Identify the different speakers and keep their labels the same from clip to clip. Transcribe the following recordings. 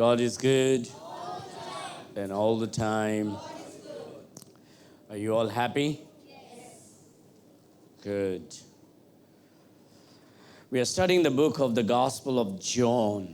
Speaker 1: God is good and all the time. Are you all happy? Good. We are studying the book of the Gospel of John.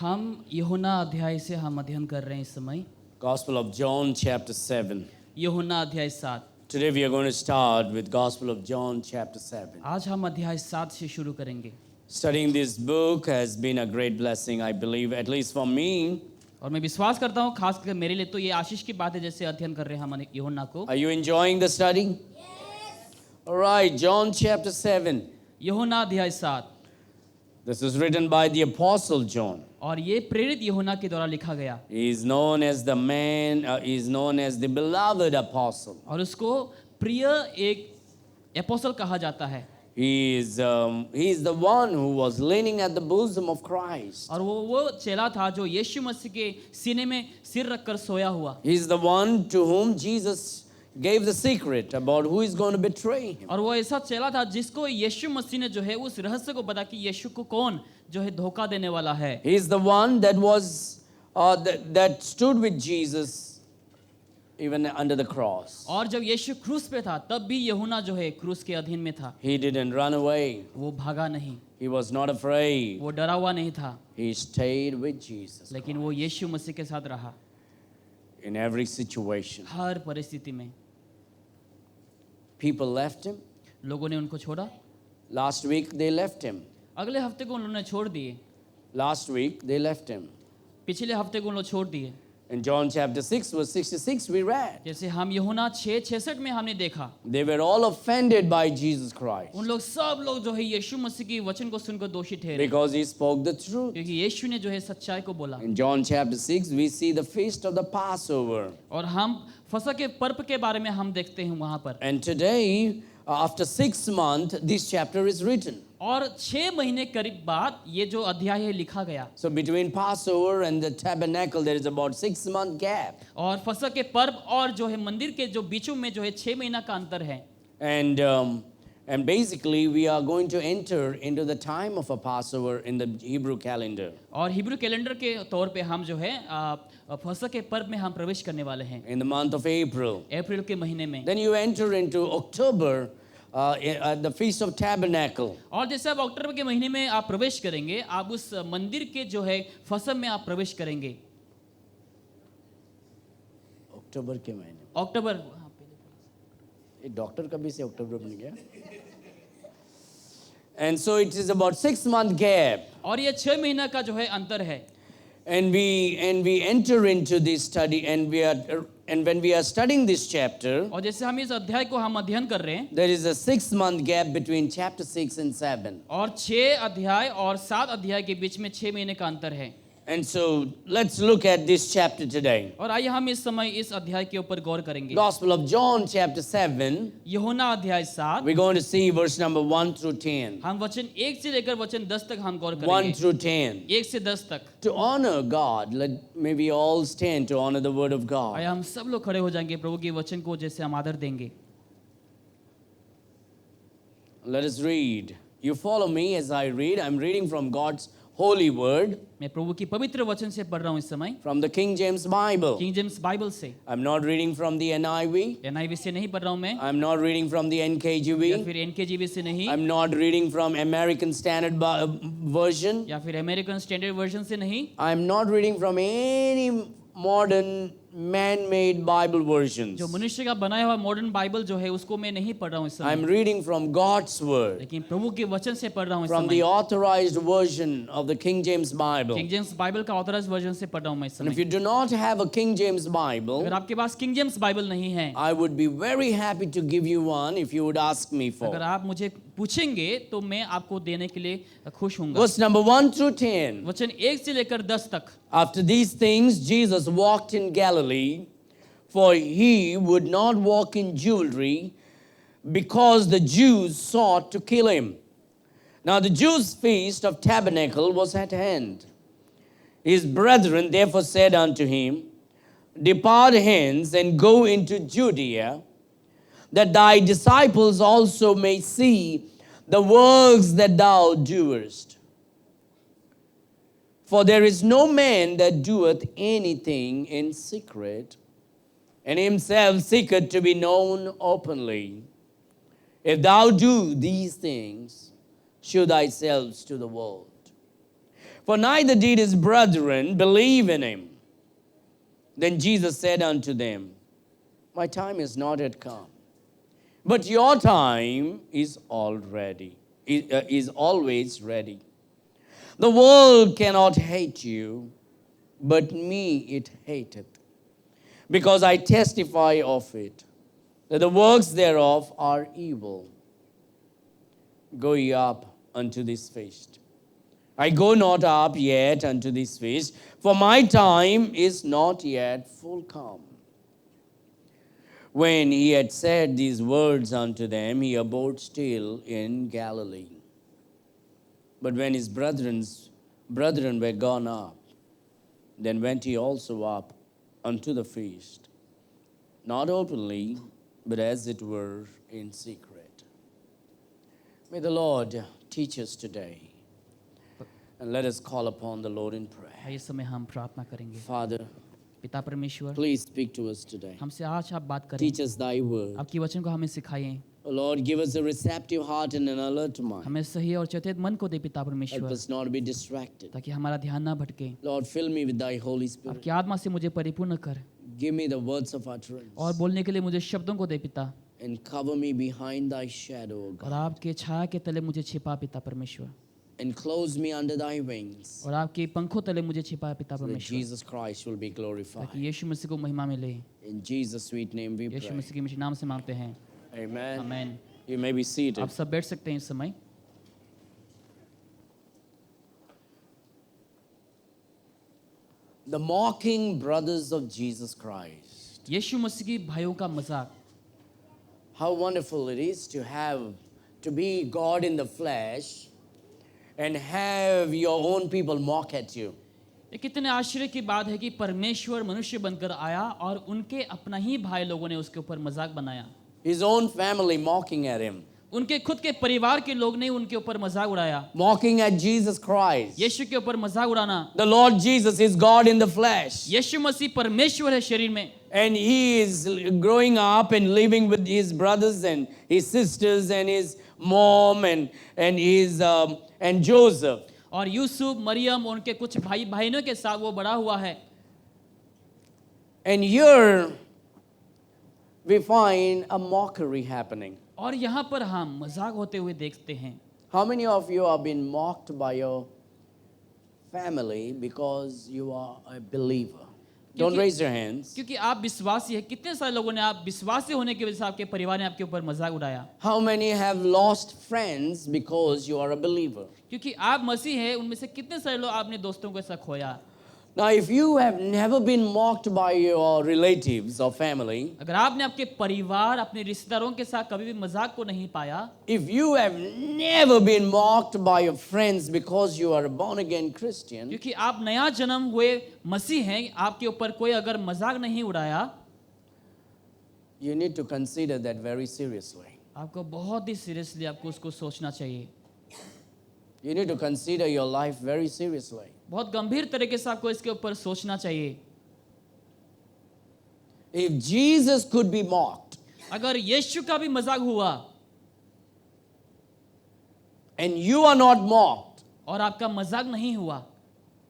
Speaker 2: हम यूहन्ना अध्याय से हम अध्ययन कर रहे हैं इस समय
Speaker 1: Gospel of John, chapter 7.
Speaker 2: यूहन्ना अध्याय 7।
Speaker 1: Today we are going to start with Gospel of John, chapter 7.
Speaker 2: आज हम अध्याय 7 से शुरू करेंगे।
Speaker 1: Studying this book has been a great blessing, I believe, at least for me.
Speaker 2: और मैं विश्वास करता हूँ खास करके मेरे लिए तो ये आशीष की बात है जैसे अध्ययन कर रहे हैं हम यूहन्ना को।
Speaker 1: Are you enjoying the study? Yes. All right, John chapter 7.
Speaker 2: यूहन्ना अध्याय 7
Speaker 1: This is written by the Apostle John.
Speaker 2: और ये प्रेरित यूहन्ना के द्वारा लिखा गया
Speaker 1: He is known as the man, he is known as the beloved apostle.
Speaker 2: और उसको प्रिय एक एपोस्टल कहा जाता है।
Speaker 1: He is the one who was leaning at the bosom of Christ.
Speaker 2: और वो चेला था जो यीशु मसीह के सीने में सिर रखकर सोया हुआ।
Speaker 1: He is the one to whom Jesus gave the secret about who is going to betray him.
Speaker 2: और वो ऐसा चेला था जिसको यीशु मसीह ने जो है उस रहस्य को बता कि यीशु को कौन जो है धोखा देने वाला है।
Speaker 1: He is the one that was that stood with Jesus even under the cross.
Speaker 2: और जब यीशु क्रूस पे था तब भी यूहन्ना जो है क्रूस के अधीन में था।
Speaker 1: He didn't run away.
Speaker 2: वो भागा नहीं,
Speaker 1: He was not afraid.
Speaker 2: वो डरा हुआ नहीं था,
Speaker 1: He stayed with Jesus
Speaker 2: लेकिन वो यीशु मसीह के साथ रहा
Speaker 1: in every situation.
Speaker 2: हर परिस्थिति में।
Speaker 1: People left him.
Speaker 2: लोगों ने उनको छोड़ा,
Speaker 1: Last week they left him.
Speaker 2: अगले हफ्ते को उन्होंने छोड़ दिए,
Speaker 1: Last week they left him.
Speaker 2: पिछले हफ्ते को उन्होंने छोड़ दिए।
Speaker 1: In John chapter 6 verse 66 we read.
Speaker 2: जैसे हम यूहन्ना 6:66 में हमने देखा
Speaker 1: They were all offended by Jesus Christ
Speaker 2: उन लोग सब लोग जो है यीशु मसीह की वचन को सुनकर दोषी ठहरे
Speaker 1: because he spoke the truth.
Speaker 2: क्योंकि यीशु ने जो है सच्चाई को बोला।
Speaker 1: In John chapter 6 we see the feast of the Passover.
Speaker 2: और हम फसह के पर्व के बारे में हम देखते हैं वहां पर।
Speaker 1: And today after 6 months this chapter is written.
Speaker 2: और 6 महीने करीब बाद ये जो अध्याय है लिखा गया।
Speaker 1: So between Passover and the tabernacle there is about 6 month gap.
Speaker 2: और फसह के पर्व और जो है मंदिर के जो बीचों में जो है 6 महीना का अंतर है।
Speaker 1: And basically we are going to enter into the time of a Passover in the Hebrew calendar.
Speaker 2: और हिब्रू कैलेंडर के तौर पे हम जो है फसह के पर्व में हम प्रवेश करने वाले हैं
Speaker 1: In the month of April.
Speaker 2: अप्रैल के महीने में।
Speaker 1: Then you enter into October, the Feast of Tabernacle.
Speaker 2: और जैसे आप अक्टूबर के महीने में आप प्रवेश करेंगे आप उस मंदिर के जो है फसह में आप प्रवेश करेंगे।
Speaker 1: अक्टूबर के महीने
Speaker 2: अक्टूबर
Speaker 1: एक डॉक्टर कभी से अक्टूबर बन गया. And so it is about 6 month gap.
Speaker 2: और ये 6 महीना का जो है अंतर है।
Speaker 1: And we enter into this study and when we are studying this chapter,
Speaker 2: और जैसे हम इस अध्याय को हम अध्ययन कर रहे हैं
Speaker 1: there is a 6 month gap between chapter 6 and 7.
Speaker 2: और 6 अध्याय और 7 अध्याय के बीच में 6 महीने का अंतर है।
Speaker 1: And so let's look at this chapter today.
Speaker 2: और आइए हम इस समय इस अध्याय के ऊपर गौर करेंगे।
Speaker 1: Gospel of John chapter 7.
Speaker 2: यूहन्ना अध्याय 7
Speaker 1: We're going to see verse number 1 through 10.
Speaker 2: हम वचन 1 से लेकर वचन 10 तक हम गौर
Speaker 1: 1
Speaker 2: करेंगे।
Speaker 1: through 10.
Speaker 2: 1 से 10 तक।
Speaker 1: To honor God, may we all stand to honor the word of God.
Speaker 2: आइए हम सब लोग खड़े हो जाएंगे प्रभु के वचन को जैसे हम आदर देंगे।
Speaker 1: Let us read. You follow me as I read. I'm reading from God's holy word,
Speaker 2: मैं प्रभु की पवित्र वचन से पढ़ रहा हूँ इस समय
Speaker 1: from the King James Bible.
Speaker 2: King James Bible से।
Speaker 1: I'm not reading from the NIV.
Speaker 2: NIV से नहीं पढ़ रहा हूँ मैं,
Speaker 1: I'm not reading from the
Speaker 2: या
Speaker 1: NKJV.
Speaker 2: फिर NKJV से नहीं,
Speaker 1: I'm not reading from American Standard Version.
Speaker 2: या फिर अमेरिकन स्टैंडर्ड वर्जन से नहीं,
Speaker 1: I'm not reading from any modern man-made Bible versions.
Speaker 2: जो मनुष्य का बनाया हुआ मॉडर्न बाइबल जो है उसको मैं नहीं पढ़ रहा हूँ इस
Speaker 1: I'm
Speaker 2: समय,
Speaker 1: reading from God's word,
Speaker 2: लेकिन प्रभु के वचन से पढ़ रहा हूँ इस
Speaker 1: from the
Speaker 2: समय।
Speaker 1: authorized version of the King James Bible.
Speaker 2: King James Bible का ऑथराइज्ड वर्जन से पढ़ रहा हूँ मैं इस
Speaker 1: And if
Speaker 2: समय।
Speaker 1: you do not have a King James Bible,
Speaker 2: अगर आपके पास किंग जेम्स बाइबल नहीं है,
Speaker 1: I would be very happy to give you one if you would ask me
Speaker 2: अगर
Speaker 1: for.
Speaker 2: आप मुझे पूछेंगे तो मैं आपको देने के लिए खुश हूँगा।
Speaker 1: Verse number 1 through 10.
Speaker 2: वचन 1 से लेकर 10 तक।
Speaker 1: After these things, Jesus walked in Galilee, for he would not walk in jewelry, because the Jews sought to kill him. Now the Jews' feast of tabernacle was at hand. His brethren therefore said unto him, Depart hence and go into Judea, that thy disciples also may see the works that thou doest. For there is no man that doeth anything in secret, and himself seeketh to be known openly. If thou do these things, shew thyself to the world. For neither did his brethren believe in him. Then Jesus said unto them, My time is not yet come, but your time is always ready. The world cannot hate you, but me it hateth, because I testify of it, that the works thereof are evil. Go ye up unto this feast. I go not up yet unto this feast, for my time is not yet full come. When he had said these words unto them, he abode still in Galilee. But when his brethren were gone up, then went he also up unto the feast, not openly, but as it were in secret. May the Lord teach us today. And let us call upon the Lord in prayer.
Speaker 2: इस समय हम प्रार्थना करेंगे।
Speaker 1: Father,
Speaker 2: पिता परमेश्वर,
Speaker 1: please speak to us today.
Speaker 2: हमसे आज आप बात करें,
Speaker 1: Teach us thy word.
Speaker 2: आपकी वचन को हमें सिखाइए।
Speaker 1: Oh Lord, give us a receptive heart and an alert mind.
Speaker 2: हमें सही और चेतित मन को दे पिता
Speaker 1: Help
Speaker 2: परमेश्वर,
Speaker 1: us not to be distracted.
Speaker 2: ताकि हमारा ध्यान ना भटके।
Speaker 1: Lord, fill me with thy Holy Spirit.
Speaker 2: आपकी आत्मा से मुझे परिपूर्ण कर
Speaker 1: Give me the words of utterance.
Speaker 2: और बोलने के लिए मुझे शब्दों को दे पिता,
Speaker 1: And cover me behind thy shadow, O
Speaker 2: और
Speaker 1: God.
Speaker 2: आपके छाया के तले मुझे छिपा पिता परमेश्वर,
Speaker 1: And close me under thy wings.
Speaker 2: और आपके पंखों तले मुझे छिपा पिता
Speaker 1: So that
Speaker 2: परमेश्वर,
Speaker 1: Jesus Christ will be glorified.
Speaker 2: ताकि यीशु मसीह को महिमा मिले।
Speaker 1: In Jesus' sweet name we
Speaker 2: Yeshu
Speaker 1: pray.
Speaker 2: मसीह के मीठे नाम से मांगते हैं,
Speaker 1: Amen.
Speaker 2: Amen.
Speaker 1: You may be seated.
Speaker 2: आप सब बैठ सकते हैं इस समय।
Speaker 1: The mocking brothers of Jesus Christ.
Speaker 2: यीशु मसीह की भाइयों का मजाक,
Speaker 1: How wonderful it is to be God in the flesh and have your own people mock at you.
Speaker 2: ये कितने आश्चर्य की बात है कि परमेश्वर मनुष्य बनकर आया और उनके अपना ही भाई लोगों ने उसके ऊपर मजाक बनाया।
Speaker 1: His own family mocking at him,
Speaker 2: उनके खुद के परिवार के लोग ने उनके ऊपर मजाक उड़ाया।
Speaker 1: mocking at Jesus Christ.
Speaker 2: यीशु के ऊपर मजाक उड़ाना।
Speaker 1: The Lord Jesus is God in the flesh.
Speaker 2: यीशु मसीह परमेश्वर है शरीर में,
Speaker 1: And he is growing up and living with his brothers and his sisters and his mom and Joseph.
Speaker 2: और यूसुफ, मरियम और उनके कुछ भाई बहनों के साथ वो बड़ा हुआ है।
Speaker 1: And here we find a mockery happening.
Speaker 2: और यहाँ पर हम मजाक होते हुए देखते हैं।
Speaker 1: How many of you have been mocked by your family because you are a believer? Don't
Speaker 2: क्योंकि-
Speaker 1: raise your hands.
Speaker 2: क्योंकि आप विश्वासी हैं। कितने सारे लोगों ने आप विश्वासी होने की वजह से आपके परिवार ने आपके ऊपर मजाक उड़ाया?
Speaker 1: How many have lost friends because you are a believer?
Speaker 2: क्योंकि आप मसीह हैं, उनमें से कितने सारे लोग आपने दोस्तों को ऐसा खोया?
Speaker 1: Now, if you have never been mocked by your relatives or family,
Speaker 2: अगर आपने आपके परिवार, अपने रिश्तेदारों के साथ कभी भी मजाक को नहीं पाया,
Speaker 1: if you have never been mocked by your friends because you are a born again Christian,
Speaker 2: क्योंकि आप नया जन्म हुए मसीह हैं, आपके ऊपर कोई अगर मजाक नहीं उड़ाया,
Speaker 1: you need to consider that very seriously.
Speaker 2: आपको बहुत ही सीरियसली आपको उसको सोचना चाहिए।
Speaker 1: You need to consider your life very seriously.
Speaker 2: बहुत गंभीर तरीके से आपको इसके ऊपर सोचना चाहिए।
Speaker 1: If Jesus could be mocked
Speaker 2: अगर यीशु का भी मजाक हुआ
Speaker 1: and you are not mocked
Speaker 2: और आपका मजाक नहीं हुआ,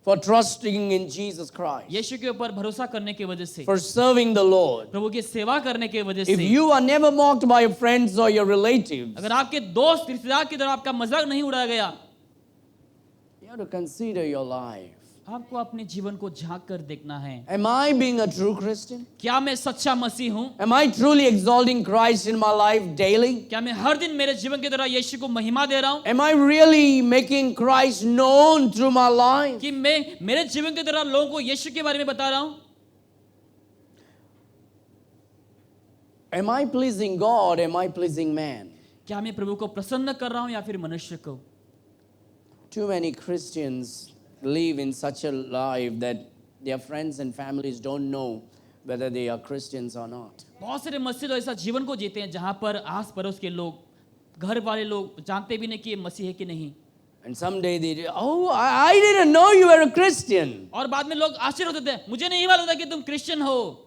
Speaker 1: for trusting in Jesus Christ,
Speaker 2: यीशु के ऊपर भरोसा करने की वजह से,
Speaker 1: for serving the Lord,
Speaker 2: प्रभु की सेवा करने की वजह
Speaker 1: if
Speaker 2: से,
Speaker 1: you are never mocked by your friends or your relatives,
Speaker 2: अगर आपके दोस्त रिश्तेदार की तरफ आपका मजाक नहीं उड़ाया गया,
Speaker 1: you have to consider your life.
Speaker 2: आपको अपने जीवन को झांक कर देखना है।
Speaker 1: Am I being a true Christian?
Speaker 2: क्या मैं सच्चा मसीह हूँ?
Speaker 1: Am I truly exalting Christ in my life daily?
Speaker 2: क्या मैं हर दिन मेरे जीवन के द्वारा यीशु को महिमा दे रहा हूँ?
Speaker 1: Am I really making Christ known through my life?
Speaker 2: कि मैं मेरे जीवन के द्वारा लोगों को यीशु के बारे में बता रहा हूँ?
Speaker 1: Am I pleasing God? Am I pleasing man?
Speaker 2: क्या मैं प्रभु को प्रसन्न कर रहा हूँ या फिर मनुष्य को?
Speaker 1: Too many Christians live in such a life that their friends and families don't know whether they are Christians or not.
Speaker 2: बहुत सारे मसीह लोग ऐसा जीवन को जीते हैं जहाँ पर आस पड़ोस के लोग, घर वाले लोग जानते भी नहीं कि ये मसीह है कि नहीं।
Speaker 1: And someday they, oh, I didn't know you were a Christian.
Speaker 2: और बाद में लोग आश्चर्य होते थे, मुझे नहीं मालूम था कि तुम क्रिश्चियन हो।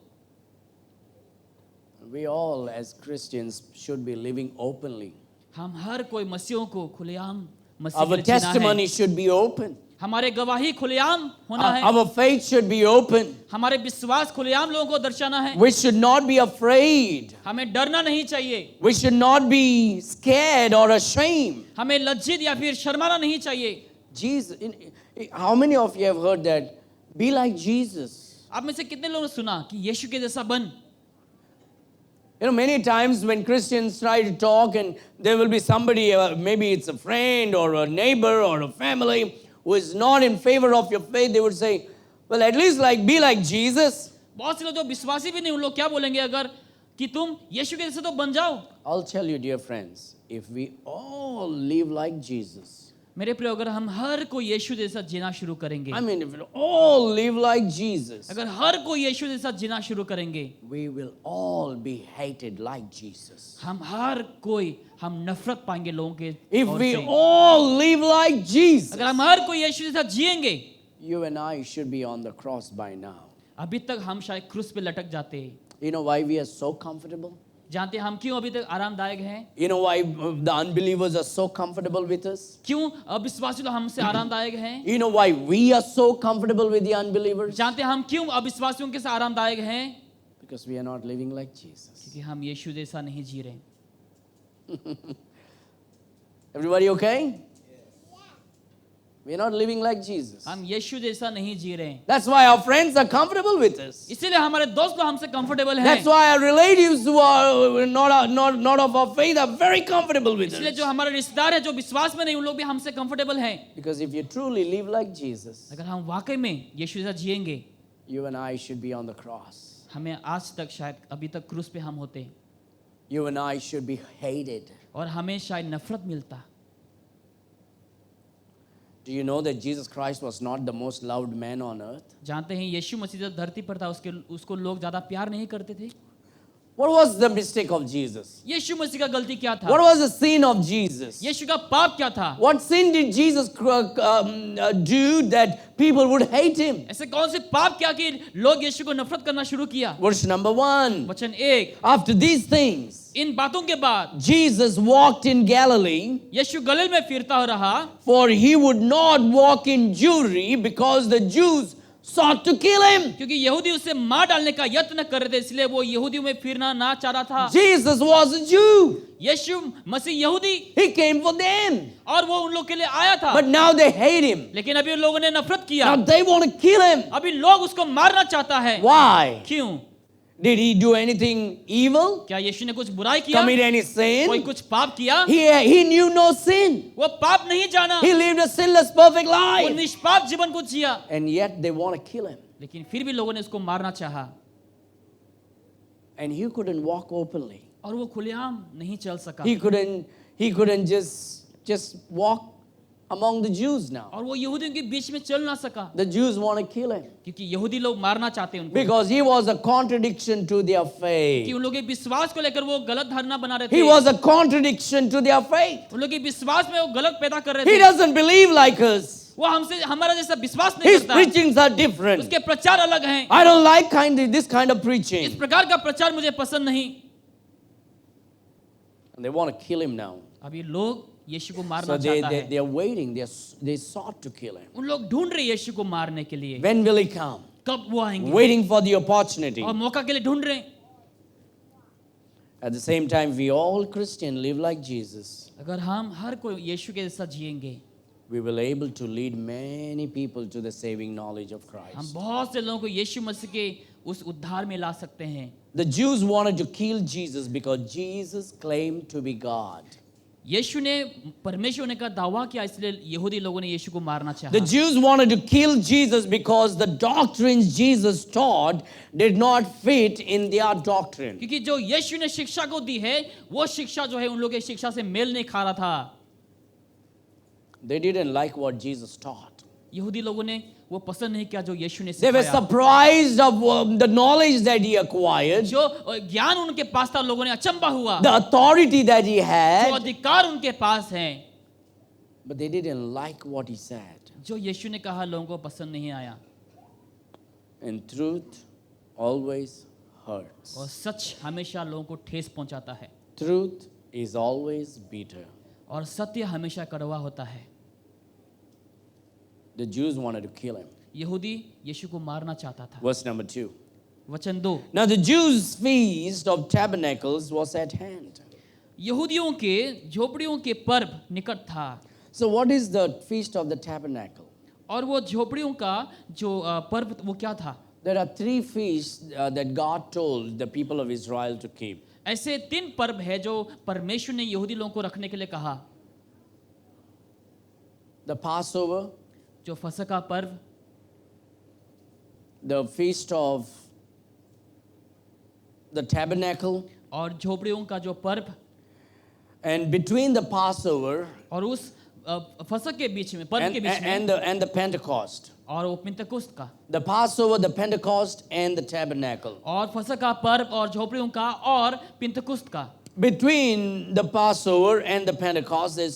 Speaker 1: We all as Christians should be living openly.
Speaker 2: हम हर कोई मसीहों को खुलेआम मसीह के
Speaker 1: Our
Speaker 2: लिए जीना है।
Speaker 1: testimony should be open.
Speaker 2: हमारे गवाही खुलेआम होना है।
Speaker 1: Our faith should be open.
Speaker 2: हमारे विश्वास खुलेआम लोगों को दर्शाना है।
Speaker 1: We should not be afraid.
Speaker 2: हमें डरना नहीं चाहिए।
Speaker 1: We should not be scared or ashamed.
Speaker 2: हमें लज्जित या फिर शर्माना नहीं चाहिए।
Speaker 1: Jesus, how many of you have heard that? Be like Jesus.
Speaker 2: आप में से कितने लोगों ने सुना कि यीशु के जैसा बन?
Speaker 1: You know, many times when Christians try to talk and there will be somebody, maybe it's a friend or a neighbor or a family who is not in favor of your faith, they would say, well, at least be like Jesus.
Speaker 2: बहुत से लोग जो विश्वासी भी नहीं उन लोग क्या बोलेंगे अगर कि तुम यीशु के जैसे तो बन जाओ।
Speaker 1: I'll tell you, dear friends, if we all live like Jesus,
Speaker 2: मेरे प्रिय, अगर हम हर कोई यीशु जैसा जीना शुरू करेंगे,
Speaker 1: I mean, if we all live like Jesus,
Speaker 2: अगर हर कोई यीशु जैसा जीना शुरू करेंगे,
Speaker 1: we will all be hated like Jesus.
Speaker 2: हम हर कोई हम नफरत पाएंगे लोगों के
Speaker 1: If
Speaker 2: ओर
Speaker 1: we
Speaker 2: से।
Speaker 1: all live like Jesus,
Speaker 2: अगर हम हर कोई यीशु जैसा जिएंगे,
Speaker 1: you and I should be on the cross by now.
Speaker 2: अभी तक हम शायद क्रूस पे लटक जाते हैं।
Speaker 1: You know why we are so comfortable?
Speaker 2: जानते हैं हम क्यों अभी तक आरामदायक हैं?
Speaker 1: You know why the unbelievers are so comfortable with us?
Speaker 2: क्यों अविश्वासी लोग हमसे आरामदायक हैं?
Speaker 1: You know why we are so comfortable with the unbelievers?
Speaker 2: जानते हैं हम क्यों अविश्वासियों के साथ आरामदायक हैं?
Speaker 1: Because we are not living like Jesus.
Speaker 2: क्योंकि हम यीशु जैसा नहीं जी रहे।
Speaker 1: Everybody okay? We are not living like Jesus.
Speaker 2: हम यीशु जैसा नहीं जी रहे हैं।
Speaker 1: That's why our friends are comfortable with us.
Speaker 2: इसीलिए हमारे दोस्त लोग हमसे कंफर्टेबल हैं।
Speaker 1: That's why our relatives who are not of our faith are very comfortable with
Speaker 2: इसलिए
Speaker 1: us.
Speaker 2: जो हमारे रिश्तेदार हैं जो विश्वास में नहीं उन लोग भी हमसे कंफर्टेबल हैं।
Speaker 1: Because if you truly live like Jesus,
Speaker 2: अगर हम वाकई में यीशु जैसा जिएंगे,
Speaker 1: you and I should be on the cross.
Speaker 2: हमें आज तक शायद अभी तक क्रूस पे हम होते
Speaker 1: You and I should be hated.
Speaker 2: और हमें शायद नफरत मिलता।
Speaker 1: Do you know that Jesus Christ was not the most loved man on earth?
Speaker 2: जानते हैं यीशु मसीह जब धरती पर था उसको लोग ज्यादा प्यार नहीं करते थे।
Speaker 1: What was the mistake of Jesus?
Speaker 2: यीशु मसीह का गलती क्या था?
Speaker 1: What was the sin of Jesus?
Speaker 2: यीशु का पाप क्या था?
Speaker 1: What sin did Jesus do that people would hate him?
Speaker 2: ऐसे कौन से पाप क्या कि लोग यीशु को नफरत करना शुरू किया?
Speaker 1: Verse number 1.
Speaker 2: वचन 1,
Speaker 1: After these things,
Speaker 2: इन बातों के बाद
Speaker 1: Jesus walked in Galilee,
Speaker 2: यीशु गलील में फिरता रहा,
Speaker 1: for he would not walk in Jewry because the Jews sought to kill him.
Speaker 2: क्योंकि यहूदी उसे मार डालने का यत्न कर रहे थे, इसलिए वो यहूदियों में फिरना ना चाह रहा था।
Speaker 1: Jesus was a Jew.
Speaker 2: यीशु मसीह यहूदी
Speaker 1: He came for them.
Speaker 2: और वो उन लोग के लिए आया था।
Speaker 1: But now they hate him.
Speaker 2: लेकिन अभी उन लोगों ने नफरत किया।
Speaker 1: Now they want to kill him.
Speaker 2: अभी लोग उसको मारना चाहता है।
Speaker 1: Why?
Speaker 2: क्यों?
Speaker 1: Did he do anything evil?
Speaker 2: क्या यीशु ने कुछ बुराई किया?
Speaker 1: Commit any
Speaker 2: कोई
Speaker 1: sin?
Speaker 2: कुछ पाप किया?
Speaker 1: He knew no sin.
Speaker 2: वो पाप नहीं जाना।
Speaker 1: He lived a sinless, perfect
Speaker 2: वो
Speaker 1: life.
Speaker 2: निष्पाप जीवन को जिया।
Speaker 1: And yet they want to kill him.
Speaker 2: लेकिन फिर भी लोगों ने उसको मारना चाहा
Speaker 1: And he couldn't walk openly.
Speaker 2: और वो खुलेआम नहीं चल सका।
Speaker 1: He couldn't just walk among the Jews now.
Speaker 2: और वो यहूदियों के बीच में चल ना सका
Speaker 1: The Jews want to kill him
Speaker 2: क्योंकि यहूदी लोग मारना चाहते हैं उनको।
Speaker 1: because he was a contradiction to their
Speaker 2: कि
Speaker 1: faith.
Speaker 2: उन लोगों के विश्वास को लेकर वो गलत धारणा बना रहे
Speaker 1: He
Speaker 2: थे।
Speaker 1: was a contradiction to their faith.
Speaker 2: उन लोगों के विश्वास में वो गलत पैदा कर रहे
Speaker 1: He
Speaker 2: थे।
Speaker 1: doesn't believe like us.
Speaker 2: वो हमसे हमारा जैसा विश्वास नहीं
Speaker 1: His
Speaker 2: करता।
Speaker 1: preachings are different.
Speaker 2: उसके प्रचार अलग हैं।
Speaker 1: I don't like this kind of
Speaker 2: इस
Speaker 1: preaching.
Speaker 2: प्रकार का प्रचार मुझे पसंद नहीं।
Speaker 1: And they want to kill him now.
Speaker 2: अभी लोग यीशु को मारना
Speaker 1: So
Speaker 2: चाहता है।
Speaker 1: they are waiting. They sought to kill him.
Speaker 2: उन लोग ढूंढ रहे यीशु को मारने के लिए।
Speaker 1: When will he come?
Speaker 2: कब वो आएंगे?
Speaker 1: Waiting for the opportunity.
Speaker 2: और मौका के लिए ढूंढ रहे हैं।
Speaker 1: At the same time, we all Christians live like Jesus.
Speaker 2: अगर हम हर कोई यीशु के जैसा जिएंगे,
Speaker 1: We will able to lead many people to the saving knowledge of
Speaker 2: हम
Speaker 1: Christ.
Speaker 2: बहुत से लोगों को यीशु मसीह के उस उद्धार में ला सकते हैं।
Speaker 1: The Jews wanted to kill Jesus because Jesus claimed to be God.
Speaker 2: यीशु ने परमेश्वर होने का दावा किया, इसलिए यहूदी लोगों ने यीशु को मारना चाहा।
Speaker 1: The Jews wanted to kill Jesus because the doctrines Jesus taught did not fit in their doctrine.
Speaker 2: क्योंकि जो यीशु ने शिक्षा को दी है, वो शिक्षा जो है उन लोगों की शिक्षा से मेल नहीं खा रहा था।
Speaker 1: They didn't like what Jesus taught.
Speaker 2: यहूदी लोगों ने वो पसंद नहीं किया जो यीशु ने
Speaker 1: They were
Speaker 2: सिखाया।
Speaker 1: surprised of the knowledge that he acquired,
Speaker 2: जो ज्ञान उनके पास था, लोगों ने अचंबा हुआ।
Speaker 1: the authority that he
Speaker 2: जो
Speaker 1: had,
Speaker 2: अधिकार उनके पास है,
Speaker 1: But they didn't like what he said.
Speaker 2: जो यीशु ने कहा लोगों को पसंद नहीं आया,
Speaker 1: And truth always hurts.
Speaker 2: और सच हमेशा लोगों को ठेस पहुंचाता है,
Speaker 1: Truth is always bitter.
Speaker 2: और सत्य हमेशा कड़वा होता है।
Speaker 1: The Jews wanted to kill him.
Speaker 2: यहूदी यीशु को मारना चाहता था।
Speaker 1: Verse number 2.
Speaker 2: वचन 2,
Speaker 1: Now the Jews' feast of tabernacles was at hand.
Speaker 2: यहूदियों के झोपड़ियों के पर्व निकट था।
Speaker 1: So what is the feast of the tabernacle?
Speaker 2: और वो झोपड़ियों का जो पर्व वो क्या था?
Speaker 1: There are 3 feasts that God told the people of Israel to keep.
Speaker 2: ऐसे 3 पर्व है जो परमेश्वर ने यहूदी लोगों को रखने के लिए कहा।
Speaker 1: The Passover,
Speaker 2: जो फसह का पर्व,
Speaker 1: the feast of the tabernacle,
Speaker 2: और झोपड़ियों का जो पर्व,
Speaker 1: and between the Passover
Speaker 2: और उस फसह के बीच में, पर्व के बीच में,
Speaker 1: and the Pentecost.
Speaker 2: और वो पिंतकुस्त का,
Speaker 1: The Passover, the Pentecost, and the tabernacle.
Speaker 2: और फसह का पर्व और झोपड़ियों का और पिंतकुस्त का।
Speaker 1: Between the Passover and the Pentecost, there's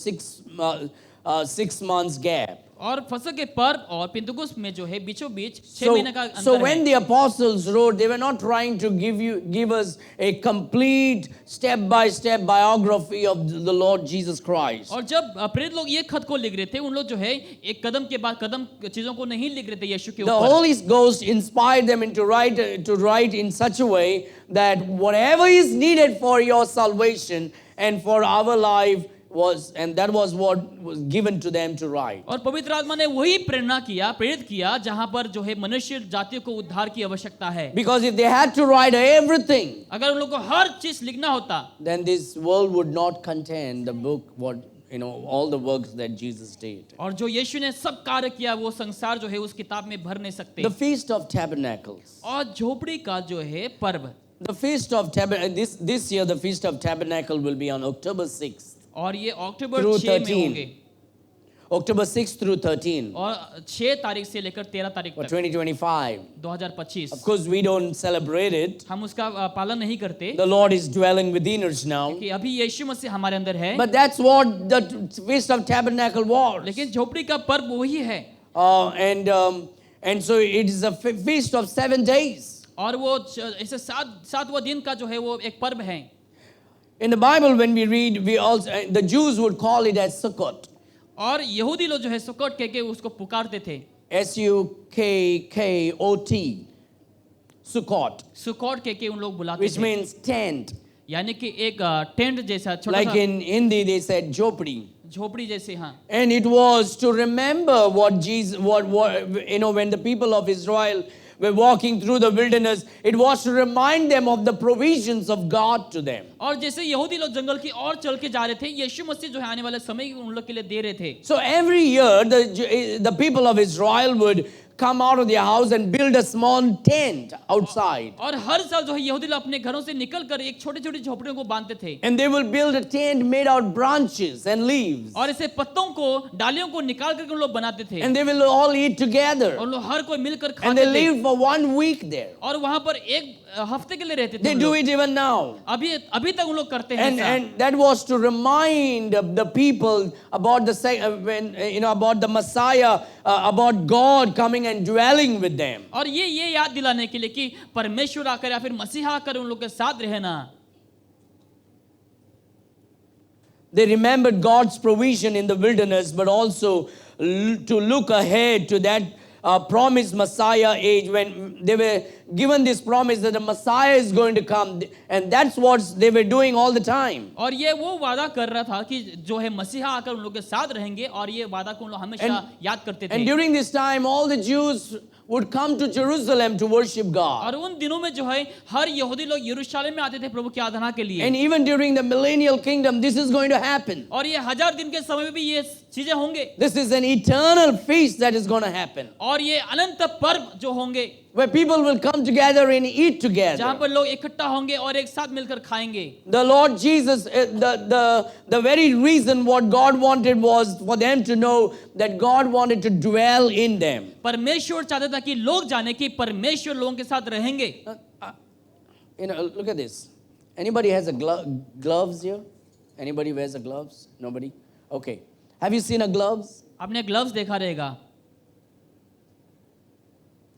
Speaker 1: 6 months gap.
Speaker 2: और फसह के पर्व और पिंतकुस्त में जो है बीचों बीच 6
Speaker 1: So,
Speaker 2: महीने का
Speaker 1: so
Speaker 2: अंतर
Speaker 1: when
Speaker 2: है।
Speaker 1: the apostles wrote, they were not trying to give us a complete step-by-step biography of the Lord Jesus Christ.
Speaker 2: और जब प्रेरित लोग ये खत को लिख रहे थे, उन लोग जो है एक कदम के बाद कदम चीजों को नहीं लिख रहे थे यीशु के
Speaker 1: The
Speaker 2: ऊपर।
Speaker 1: Holy Ghost inspired them to write in such a way that whatever is needed for your salvation and for our life that was what was given to them to write.
Speaker 2: और पवित्र आत्मा ने वही प्रेरित किया जहां पर जो है मनुष्य जातियों को उद्धार की आवश्यकता है।
Speaker 1: Because if they had to write everything,
Speaker 2: अगर उन लोगों को हर चीज लिखना होता,
Speaker 1: then this world would not contain the book, all the works that Jesus did.
Speaker 2: और जो यीशु ने सब कार्य किया वो संसार जो है उस किताब में भर नहीं सकते।
Speaker 1: The Feast of Tabernacles.
Speaker 2: और झोपड़ी का जो है पर्व,
Speaker 1: The Feast of Tabernacles, this year the Feast of Tabernacle will be on October 6th.
Speaker 2: और ये अक्टूबर
Speaker 1: Through
Speaker 2: 6 में
Speaker 1: 13.
Speaker 2: होंगे,
Speaker 1: October 6th through 13
Speaker 2: और 6 तारीख से लेकर 13 तारीख
Speaker 1: for
Speaker 2: तक
Speaker 1: 2025.
Speaker 2: 2025।
Speaker 1: Of course, we don't celebrate it.
Speaker 2: हम उसका पालन नहीं करते
Speaker 1: The Lord is dwelling within us now.
Speaker 2: कि अभी यीशु मसीह हमारे अंदर है,
Speaker 1: But that's what the Feast of Tabernacle was.
Speaker 2: लेकिन झोपड़ी का पर्व वही है।
Speaker 1: And so it is a feast of 7 days.
Speaker 2: और वो ऐसे सातवां दिन का जो है वो एक पर्व है।
Speaker 1: In the Bible, when we read, the Jews would call it as Sukkot.
Speaker 2: और यहूदी लोग जो है सुक्कोत कह के उसको पुकारते थे।
Speaker 1: Sukkot. Sukkot.
Speaker 2: सुक्कोत कह के उन लोग बुलाते
Speaker 1: Which
Speaker 2: थे,
Speaker 1: means tent.
Speaker 2: यानी कि एक टेंट जैसा छोटा
Speaker 1: Like
Speaker 2: सा,
Speaker 1: in Hindi, they said jhopdi.
Speaker 2: झोपड़ी जैसे। हाँ,
Speaker 1: And it was to remember when the people of Israel were walking through the wilderness, it was to remind them of the provisions of God to them.
Speaker 2: और जैसे यहूदी लोग जंगल की ओर चल के जा रहे थे, यीशु मसीह जो है आने वाले समय उन लोग के लिए दे रहे थे।
Speaker 1: So every year, the people of Israel would come out of their house and build a small tent outside.
Speaker 2: और हर साल जो है यहूदी लोग अपने घरों से निकल कर एक छोटी छोटी झोपड़ियों को बांधते थे,
Speaker 1: And they will build a tent made out of branches and leaves.
Speaker 2: और ऐसे पत्तों को डालियों को निकाल करके उन लोग बनाते थे,
Speaker 1: And they will all eat together.
Speaker 2: और लोग हर कोई मिलकर
Speaker 1: And
Speaker 2: खाते
Speaker 1: they
Speaker 2: थे,
Speaker 1: lived for 1 week there.
Speaker 2: और वहां पर एक हफ्ते के लिए रहते थे
Speaker 1: They
Speaker 2: उन
Speaker 1: do
Speaker 2: लोग।
Speaker 1: it even now.
Speaker 2: अभी तक उन लोग करते हैं ऐसा।
Speaker 1: And that was to remind the people about about the Messiah, about God coming and dwelling with them.
Speaker 2: और ये याद दिलाने के लिए कि परमेश्वर आकर या फिर मसीहा आकर उन लोग के साथ रहना।
Speaker 1: They remembered God's provision in the wilderness, but also to look ahead to that promised Messiah age, when they were given this promise that the Messiah is going to come, and that's what they were doing all the time.
Speaker 2: और ये वो वादा कर रहा था कि जो है मसीहा आकर उन लोग के साथ रहेंगे, और ये वादा को उन लोग हमेशा याद करते थे।
Speaker 1: And during this time, all the Jews would come to Jerusalem to worship God.
Speaker 2: और उन दिनों में जो है हर यहूदी लोग यरूशलेम में आते थे प्रभु की आराधना के लिए।
Speaker 1: And even during the millennial kingdom, this is going to happen.
Speaker 2: और ये 1000 दिन के समय में भी ये चीजें होंगे,
Speaker 1: This is an eternal feast that is going to happen,
Speaker 2: और ये अनंत पर्व जो होंगे,
Speaker 1: where people will come together and eat
Speaker 2: जहां
Speaker 1: together.
Speaker 2: पर लोग इकट्ठा होंगे और एक साथ मिलकर खाएंगे।
Speaker 1: The Lord Jesus, the very reason what God wanted was for them to know that God wanted to dwell in them.
Speaker 2: परमेश्वर चाहता था कि लोग जाने कि परमेश्वर लोगों के साथ रहेंगे।
Speaker 1: Look at this. Anybody has a gloves here? Anybody wears a gloves? Nobody? Okay. Have you seen a gloves?
Speaker 2: आपने ग्लव्स देखा रहेगा,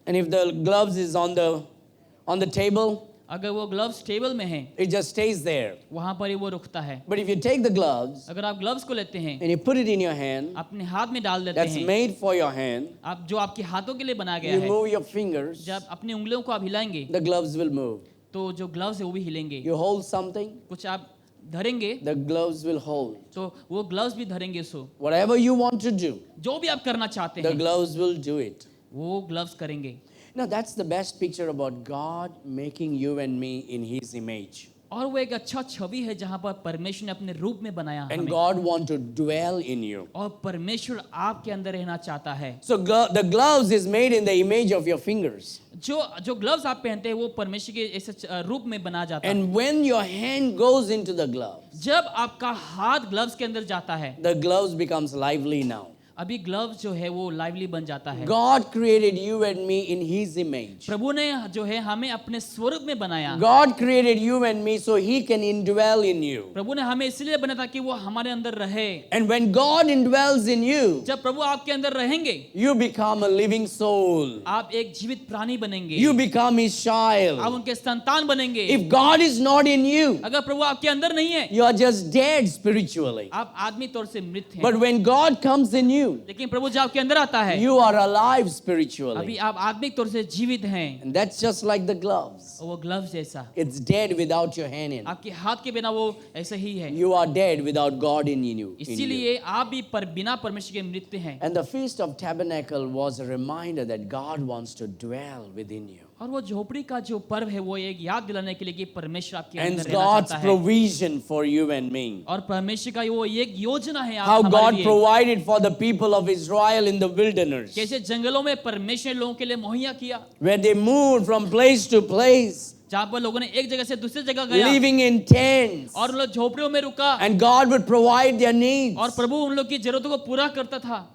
Speaker 1: And if the gloves is on the table,
Speaker 2: अगर वो ग्लव्स टेबल में हैं,
Speaker 1: it just stays there.
Speaker 2: वहां पर ही वो रुकता है।
Speaker 1: But if you take the gloves
Speaker 2: अगर आप ग्लव्स को लेते हैं,
Speaker 1: and you put it in your hand,
Speaker 2: अपने हाथ में डाल देते
Speaker 1: that's
Speaker 2: हैं,
Speaker 1: made for your hand,
Speaker 2: आप जो आपके हाथों के लिए बनाया गया
Speaker 1: you
Speaker 2: है,
Speaker 1: move your fingers,
Speaker 2: जब अपनी उंगलियों को आप हिलाएंगे
Speaker 1: the gloves will move.
Speaker 2: तो जो ग्लव्स है वो भी हिलेंगे।
Speaker 1: You hold something,
Speaker 2: कुछ आप धरेंगे
Speaker 1: the gloves will hold.
Speaker 2: तो वो ग्लव्स भी धरेंगे उसको।
Speaker 1: Whatever you want to do,
Speaker 2: जो भी आप करना चाहते
Speaker 1: the
Speaker 2: हैं
Speaker 1: gloves will do it.
Speaker 2: वो ग्लव्स करेंगे।
Speaker 1: Now, that's the best picture about God making you and me in His image.
Speaker 2: और वो एक अच्छा छवि है जहां पर परमेश्वर ने अपने रूप में बनाया
Speaker 1: And
Speaker 2: हमें,
Speaker 1: God wants to dwell in you.
Speaker 2: और परमेश्वर आपके अंदर रहना चाहता है।
Speaker 1: So, the gloves is made in the image of your fingers.
Speaker 2: जो ग्लव्स आप पहनते हैं वो परमेश्वर के ऐसे रूप में बनाया जाता है।
Speaker 1: And when your hand goes into the gloves,
Speaker 2: जब आपका हाथ ग्लव्स के अंदर जाता है,
Speaker 1: the gloves becomes lively now.
Speaker 2: अभी ग्लव्स जो है वो लाइवली बन जाता है।
Speaker 1: God created you and me in His image.
Speaker 2: प्रभु ने जो है हमें अपने स्वरूप में बनाया।
Speaker 1: God created you and me so He can indwell in you.
Speaker 2: प्रभु ने हमें इसलिए बनाया ताकि वो हमारे अंदर रहे।
Speaker 1: And when God indwells in you,
Speaker 2: जब प्रभु आपके अंदर रहेंगे,
Speaker 1: you become a living soul.
Speaker 2: आप एक जीवित प्राणी बनेंगे,
Speaker 1: You become His
Speaker 2: आप
Speaker 1: child.
Speaker 2: उनके संतान बनेंगे।
Speaker 1: If God is not in you,
Speaker 2: अगर प्रभु आपके अंदर नहीं है,
Speaker 1: you are just dead spiritually.
Speaker 2: आप आदमी तौर से मृत हैं।
Speaker 1: But when God comes in you,
Speaker 2: लेकिन प्रभु जब आपके अंदर आता है,
Speaker 1: you are alive
Speaker 2: अभी
Speaker 1: spiritually.
Speaker 2: आप आत्मिक तौर से जीवित हैं।
Speaker 1: And that's just like the gloves.
Speaker 2: और वो ग्लव्स जैसा,
Speaker 1: It's dead without your hand in.
Speaker 2: आपके हाथ के बिना वो ऐसे ही है।
Speaker 1: You are dead without God in you.
Speaker 2: इसीलिए आप भी बिना परमेश्वर के मृत हैं।
Speaker 1: And the Feast of Tabernacle was a reminder that God wants to dwell within you.
Speaker 2: और वो झोपड़ी का जो पर्व है वो एक याद दिलाने के लिए कि परमेश्वर आपके
Speaker 1: And
Speaker 2: अंदर रहना
Speaker 1: God's
Speaker 2: चाहता है।
Speaker 1: provision for you and me.
Speaker 2: और परमेश्वर का वो एक योजना है
Speaker 1: How
Speaker 2: हमारे
Speaker 1: God
Speaker 2: लिए।
Speaker 1: provided for the people of Israel in the wilderness.
Speaker 2: कैसे जंगलों में परमेश्वर लोगों के लिए मुहैया किया,
Speaker 1: Where they moved from place to place,
Speaker 2: जहाँ पर लोगों ने एक जगह से दूसरी जगह गया
Speaker 1: living in tents.
Speaker 2: और उन लोग झोपड़ियों में रुका,
Speaker 1: And God would provide their needs.
Speaker 2: और प्रभु उन लोग की जरूरतों को पूरा करता था।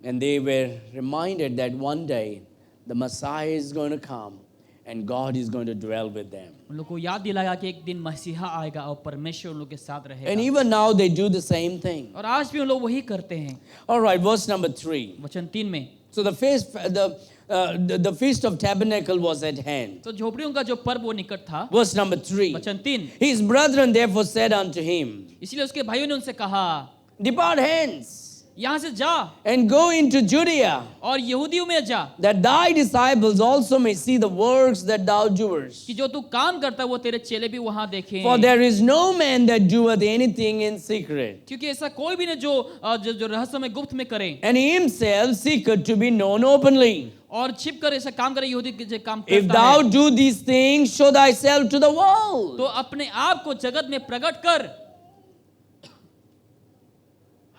Speaker 1: And they were reminded that one day the Messiah is going to come and God is going to dwell with them.
Speaker 2: उन लोग को याद दिलाया कि एक दिन मसीहा आएगा और परमेश्वर उन लोग के साथ
Speaker 1: And
Speaker 2: रहेगा।
Speaker 1: even now they do the same thing.
Speaker 2: और आज भी उन लोग वही करते हैं।
Speaker 1: All right, verse number 3.
Speaker 2: वचन 3 में,
Speaker 1: So the Feast of Tabernacle was at hand.
Speaker 2: तो झोपड़ियों का जो पर्व वो निकट था।
Speaker 1: Verse number 3.
Speaker 2: वचन 3,
Speaker 1: His brethren therefore said unto him,
Speaker 2: इसलिए उसके भाइयों ने उनसे कहा,
Speaker 1: Depart hence
Speaker 2: यहाँ से जा
Speaker 1: and go into Judea,
Speaker 2: और यहूदियों में जा,
Speaker 1: that thy disciples also may see the works that thou doest.
Speaker 2: कि जो तू काम करता है वो तेरे चेले भी वहां देखें।
Speaker 1: For there is no man that doeth anything in secret,
Speaker 2: क्योंकि ऐसा कोई भी नहीं जो रहस्य में गुप्त में करे
Speaker 1: and he himself seeketh to be known openly.
Speaker 2: और छिप कर ऐसा काम करे। यहूदी जो काम
Speaker 1: If
Speaker 2: करता
Speaker 1: thou
Speaker 2: है
Speaker 1: do these things, show thyself to the world.
Speaker 2: तो अपने आप को जगत में प्रकट कर।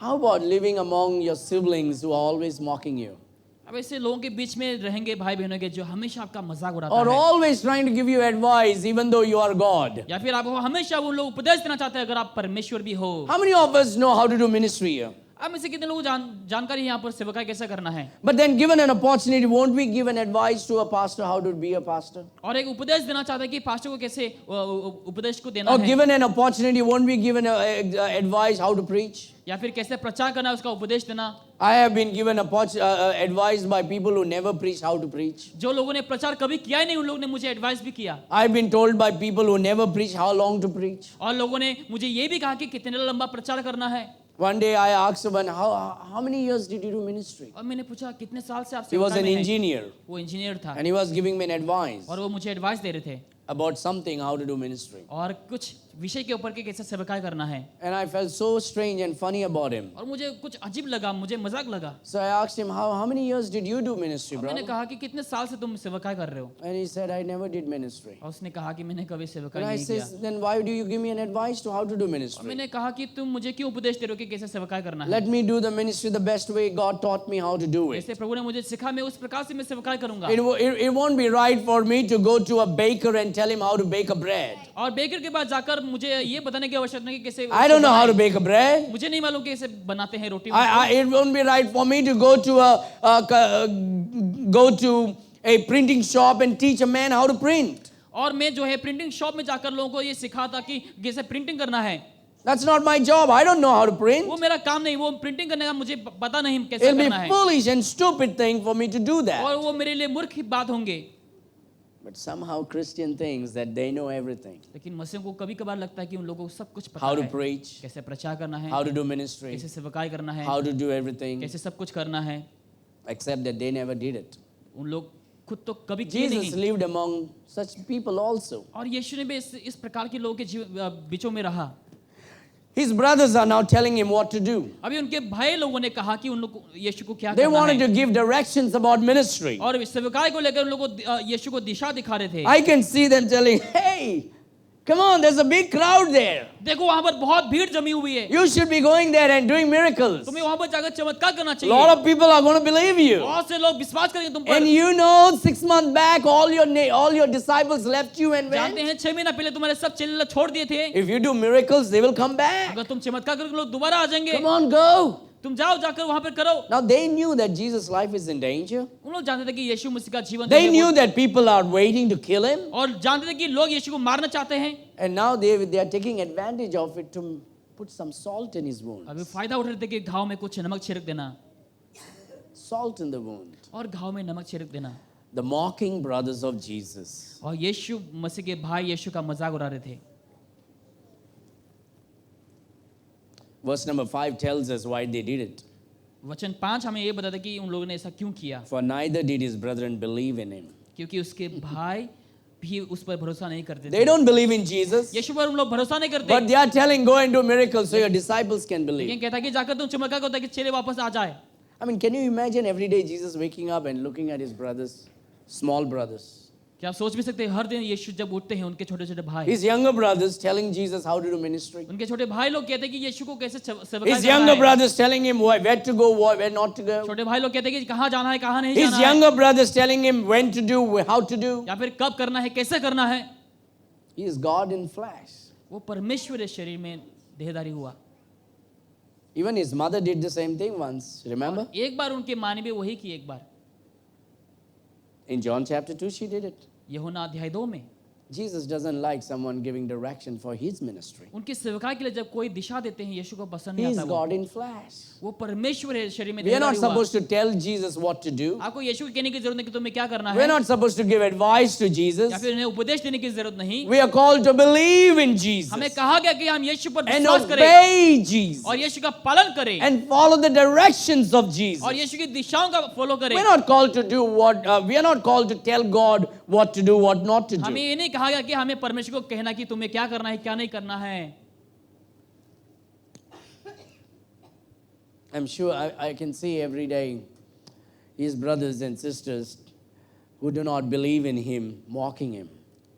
Speaker 1: How about living among your siblings who are always mocking you?
Speaker 2: अब ऐसे लोगों के बीच में रहेंगे भाई बहनों के जो हमेशा आपका मजाक उड़ाता
Speaker 1: Or
Speaker 2: है,
Speaker 1: always trying to give you advice even though you are God?
Speaker 2: या फिर आपको हमेशा वो लोग उपदेश देना चाहते हैं अगर आप परमेश्वर भी हो।
Speaker 1: How many of us know how to do ministry here?
Speaker 2: अब में से कितने लोग जानकारी यहाँ पर सेवकाई कैसे करना है।
Speaker 1: But then given an opportunity, won't we give an advice to a pastor how to be a pastor?
Speaker 2: और एक उपदेश देना चाहते हैं कि पास्टर को कैसे उपदेश को देना
Speaker 1: Or
Speaker 2: है,
Speaker 1: given an opportunity, won't we give an advice how to preach?
Speaker 2: या फिर कैसे प्रचार करना है उसका उपदेश देना।
Speaker 1: I have been given advice by people who never preach how to preach.
Speaker 2: जो लोगों ने प्रचार कभी किया ही नहीं उन लोगों ने मुझे एडवाइस भी किया।
Speaker 1: I've been told by people who never preach how long to preach.
Speaker 2: और लोगों ने मुझे ये भी कहा कि कितने लंबा प्रचार करना है।
Speaker 1: One day I asked someone, how many years did you do ministry?
Speaker 2: और मैंने पूछा कितने साल से आप
Speaker 1: He was
Speaker 2: सेवकाई
Speaker 1: an
Speaker 2: में हैं?
Speaker 1: engineer
Speaker 2: वो इंजीनियर था
Speaker 1: and he was giving me an advice
Speaker 2: और वो मुझे एडवाइस दे रहे थे
Speaker 1: about something, how to do ministry.
Speaker 2: और कुछ विषय के ऊपर के कैसे सेवकाई करना है।
Speaker 1: And I felt so strange and funny about him.
Speaker 2: और मुझे कुछ अजीब लगा, मुझे मजाक लगा।
Speaker 1: So I asked him, how many years did you do ministry,
Speaker 2: और मैंने
Speaker 1: brother?
Speaker 2: कहा कि कितने साल से तुम सेवकाई कर रहे हो।
Speaker 1: And he said, I never did ministry.
Speaker 2: और उसने कहा कि मैंने कभी सेवकाई
Speaker 1: And I
Speaker 2: नहीं किया।
Speaker 1: said, then why do you give me an advice to how to do
Speaker 2: और
Speaker 1: ministry?
Speaker 2: मैंने कहा कि तुम मुझे क्यों उपदेश दे रहे हो कि कैसे सेवकाई करना है।
Speaker 1: Let me do the ministry the best way God taught me how to do it.
Speaker 2: जैसे प्रभु ने मुझे सिखा मैं उस प्रकार से मैं सेवकाई करूंगा।
Speaker 1: It won't be right for me to go to a baker and tell him how to bake a bread.
Speaker 2: और बेकर के पास जाकर मुझे ये बताने की आवश्यकता नहीं कि कैसे
Speaker 1: I don't know how to bake a bread.
Speaker 2: मुझे नहीं मालूम कैसे बनाते हैं रोटी।
Speaker 1: It won't be right for me to go to a printing shop and teach a man how to print.
Speaker 2: और मैं जो है प्रिंटिंग शॉप में जाकर लोगों को ये सिखाता कि कैसे प्रिंटिंग करना है।
Speaker 1: That's not my job. I don't know how to print.
Speaker 2: वो मेरा काम नहीं, वो प्रिंटिंग करने का मुझे पता नहीं कैसे
Speaker 1: It'll be
Speaker 2: करना है,
Speaker 1: foolish and stupid thing for me to do that.
Speaker 2: और वो मेरे लिए मूर्ख ही बात होंगे।
Speaker 1: But somehow Christian thinks that they know everything.
Speaker 2: लेकिन मसीह को कभी कभार लगता है कि उन लोगों को सब कुछ पता
Speaker 1: How to
Speaker 2: है,
Speaker 1: preach,
Speaker 2: कैसे प्रचार करना है,
Speaker 1: how to do ministry,
Speaker 2: कैसे सेवकाई करना है,
Speaker 1: how to do everything,
Speaker 2: कैसे सब कुछ करना है,
Speaker 1: except that they never did it.
Speaker 2: उन लोग खुद तो कभी किए
Speaker 1: Jesus
Speaker 2: नहीं।
Speaker 1: lived among such people also.
Speaker 2: और यीशु ने भी इस प्रकार के लोगों के बीचों में रहा।
Speaker 1: His brothers are now telling him what to do.
Speaker 2: अभी उनके भाई लोगों ने कहा कि उन लोग को यीशु को क्या
Speaker 1: They
Speaker 2: करना
Speaker 1: wanted
Speaker 2: है,
Speaker 1: to give directions about ministry.
Speaker 2: और सेवकाई को लेकर उन लोगों को यीशु को दिशा दिखा रहे थे।
Speaker 1: I can see them telling, hey, come on, there's a big crowd there.
Speaker 2: देखो वहां पर बहुत भीड़ जमी हुई है,
Speaker 1: You should be going there and doing miracles.
Speaker 2: तुम्हें वहां पर जाकर चमत्कार करना
Speaker 1: A
Speaker 2: चाहिए।
Speaker 1: lot of people are going to believe you.
Speaker 2: बहुत से लोग विश्वास करेंगे तुम
Speaker 1: And
Speaker 2: पर।
Speaker 1: you know, 6 months back, all your disciples left you and
Speaker 2: जानते
Speaker 1: went.
Speaker 2: हैं 6 महीना पहले तुम्हारे सब चेले छोड़ दिए थे,
Speaker 1: If you do miracles, they will come back.
Speaker 2: अगर तुम चमत्कार करोगे लोग दोबारा आ जाएंगे।
Speaker 1: Come on, go.
Speaker 2: तुम जाओ, जाकर वहां पर करो।
Speaker 1: Now they knew that Jesus' life is in danger.
Speaker 2: उन लोग जानते थे कि यीशु मसीह का जीवन जो
Speaker 1: They
Speaker 2: है
Speaker 1: knew that people are waiting to kill him.
Speaker 2: और जानते थे कि लोग यीशु को मारना चाहते हैं।
Speaker 1: And now they are taking advantage of it to put some salt in his wound.
Speaker 2: अभी फायदा उठा रहे थे कि घाव में कुछ नमक छिड़क देना,
Speaker 1: Salt in the wound.
Speaker 2: और घाव में नमक छिड़क देना।
Speaker 1: The mocking brothers of Jesus.
Speaker 2: और यीशु मसीह के भाई यीशु का मजाक उड़ा रहे थे।
Speaker 1: Verse number 5 tells us why they did it.
Speaker 2: वचन 5 हमें ये बताता है कि उन लोगों ने ऐसा क्यों किया,
Speaker 1: For neither did his brethren believe in him.
Speaker 2: क्योंकि उसके भाई भी उस पर भरोसा नहीं करते
Speaker 1: They
Speaker 2: थे।
Speaker 1: don't believe in Jesus,
Speaker 2: यीशु पर उन लोग भरोसा नहीं करते,
Speaker 1: but they are telling, go and do miracles so your disciples can
Speaker 2: लेकिन
Speaker 1: believe.
Speaker 2: कहता है कि जाकर तुम चमत्कार करो ताकि चेले वापस आ जाए।
Speaker 1: I mean, can you imagine every day Jesus waking up and looking at his brothers, small brothers?
Speaker 2: क्या आप सोच भी सकते हैं हर दिन यीशु जब उठते हैं उनके छोटे छोटे भाई,
Speaker 1: His younger brothers telling Jesus how to do ministry.
Speaker 2: उनके छोटे भाई लोग कहते हैं कि यीशु को कैसे सेवकाई
Speaker 1: His
Speaker 2: करना
Speaker 1: younger
Speaker 2: है।
Speaker 1: brothers telling him where to go, where not to go.
Speaker 2: छोटे भाई लोग कहते हैं कि कहाँ जाना है कहाँ नहीं
Speaker 1: His
Speaker 2: जाना है,
Speaker 1: younger brothers telling him when to do, how to do.
Speaker 2: या फिर कब करना है कैसे करना है।
Speaker 1: He is God in flesh.
Speaker 2: वो परमेश्वर इस शरीर में देहधारी हुआ।
Speaker 1: Even his mother did the same thing once, remember?
Speaker 2: एक बार उनके माँ ने भी वही की, एक बार
Speaker 1: In John chapter 2, she did it.
Speaker 2: यूहन्ना अध्याय 2 में।
Speaker 1: Jesus doesn't like someone giving direction for his ministry.
Speaker 2: उनकी सेवकाई के लिए जब कोई दिशा देते हैं यीशु को पसंद
Speaker 1: He
Speaker 2: नहीं
Speaker 1: is
Speaker 2: आता।
Speaker 1: God in flesh.
Speaker 2: वो परमेश्वर है शरीर में
Speaker 1: We are not
Speaker 2: देहधारी हुआ।
Speaker 1: supposed to tell Jesus what to do.
Speaker 2: आपको यीशु को कहने की जरूरत नहीं कि तुम्हें क्या करना
Speaker 1: We are
Speaker 2: है,
Speaker 1: not supposed to give advice to Jesus.
Speaker 2: या फिर उन्हें उपदेश देने की जरूरत नहीं।
Speaker 1: We are called to believe in Jesus
Speaker 2: हमें कहा गया कि हम यीशु पर
Speaker 1: and
Speaker 2: विश्वास करें
Speaker 1: obey Jesus
Speaker 2: और यीशु का पालन करें
Speaker 1: and follow the directions of Jesus.
Speaker 2: और यीशु की दिशाओं का फॉलो करें।
Speaker 1: We're not called to do we are not called to tell God what to do, what not to
Speaker 2: हमें
Speaker 1: do.
Speaker 2: ये नहीं कहा गया कि हमें परमेश्वर को कहना कि तुम्हें क्या करना है क्या नहीं करना है।
Speaker 1: I'm sure I can see every day his brothers and sisters who do not believe in him mocking him.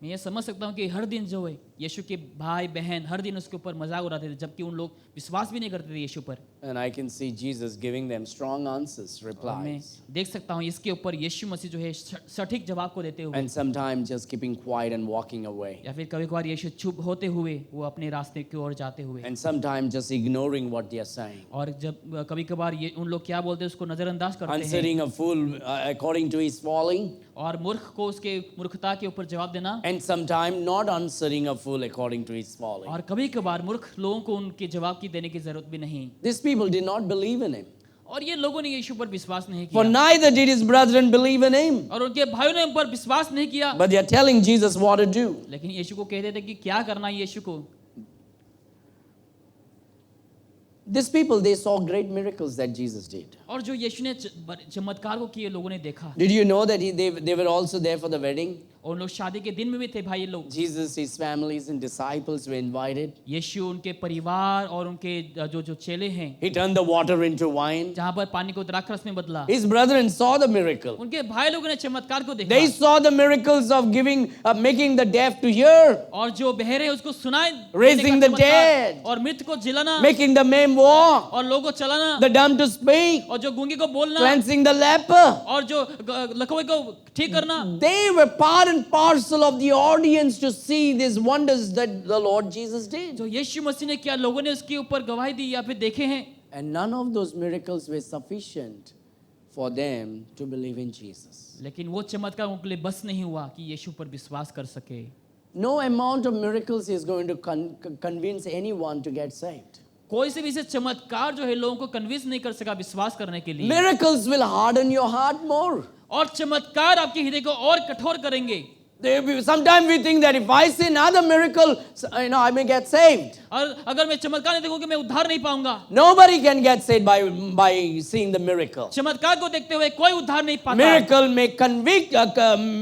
Speaker 2: मैं ये समझ सकता हूँ कि हर दिन जो है यीशु के भाई बहन हर दिन उसके ऊपर मजाक उड़ाते थे, जबकि उन लोग विश्वास भी नहीं करते थे यीशु पर।
Speaker 1: And I can see Jesus giving them strong answers,
Speaker 2: और मैं
Speaker 1: replies,
Speaker 2: देख सकता हूँ इसके ऊपर यीशु मसीह जो है सटीक जवाब को देते हुए,
Speaker 1: and sometimes just keeping quiet and walking away,
Speaker 2: या फिर कभी कभार यीशु चुप होते हुए वो अपने रास्ते की ओर जाते हुए,
Speaker 1: and sometimes just ignoring what they are saying.
Speaker 2: और जब कभी कभार ये उन लोग क्या बोलते हैं उसको नजरअंदाज करते हैं,
Speaker 1: Answering a fool according to his folly,
Speaker 2: और मूर्ख को उसके मूर्खता के ऊपर जवाब देना,
Speaker 1: and sometimes not answering a fool according to his folly.
Speaker 2: और कभी कभार मूर्ख लोगों को उनके जवाब की देने की जरूरत भी नहीं।
Speaker 1: These people did not believe in him.
Speaker 2: और ये लोगों ने यीशु पर विश्वास नहीं
Speaker 1: For
Speaker 2: किया,
Speaker 1: neither did his brethren believe in him.
Speaker 2: और उनके भाइयों ने उन पर विश्वास नहीं किया,
Speaker 1: But they are telling Jesus what to do.
Speaker 2: लेकिन यीशु को कहते थे कि क्या करना है यीशु को।
Speaker 1: These people, they saw great miracles that Jesus did.
Speaker 2: और जो यीशु ने चमत्कार को किए लोगों ने देखा,
Speaker 1: Did you know that they were also there for the wedding?
Speaker 2: और उन लोग शादी के दिन में भी थे भाई ये लोग।
Speaker 1: Jesus, his families and disciples were invited.
Speaker 2: यीशु उनके परिवार और उनके जो चेले हैं,
Speaker 1: He turned the water into wine.
Speaker 2: जहाँ पर पानी को द्राक्षरस में बदला,
Speaker 1: His brethren saw the miracle.
Speaker 2: उनके भाई लोगों ने चमत्कार को देखा,
Speaker 1: They saw the miracles of making the deaf to hear,
Speaker 2: और जो बहरे हैं उसको सुनाए,
Speaker 1: Raising the dead.
Speaker 2: और मृत को जिलाना,
Speaker 1: making the lame walk,
Speaker 2: और लोगों को चलाना,
Speaker 1: the dumb to speak,
Speaker 2: और जो गूंगे को बोलना,
Speaker 1: cleansing the leper.
Speaker 2: और जो लकवे को ठीक करना।
Speaker 1: They were part and parcel of the audience to see these wonders that the Lord Jesus did.
Speaker 2: जो यीशु मसीह ने किया लोगों ने उसके ऊपर गवाही दी या फिर देखे हैं,
Speaker 1: And none of those miracles were sufficient for them to believe in Jesus.
Speaker 2: लेकिन वो चमत्कार उनके लिए बस नहीं हुआ कि यीशु पर विश्वास कर सके।
Speaker 1: No amount of miracles is going to convince anyone to get saved.
Speaker 2: कोई से भी इसे चमत्कार जो है लोगों को कन्विंस नहीं कर सका विश्वास करने के लिए।
Speaker 1: Miracles will harden your heart more.
Speaker 2: और चमत्कार आपके हृदय को और कठोर करेंगे।
Speaker 1: Sometimes we think that if I see another miracle, I may get saved.
Speaker 2: और अगर मैं चमत्कार नहीं देखूंगी मैं उद्धार नहीं पाऊंगा।
Speaker 1: Nobody can get saved by seeing the miracle.
Speaker 2: चमत्कार को देखते हुए कोई उद्धार नहीं पाता।
Speaker 1: Miracle may convict,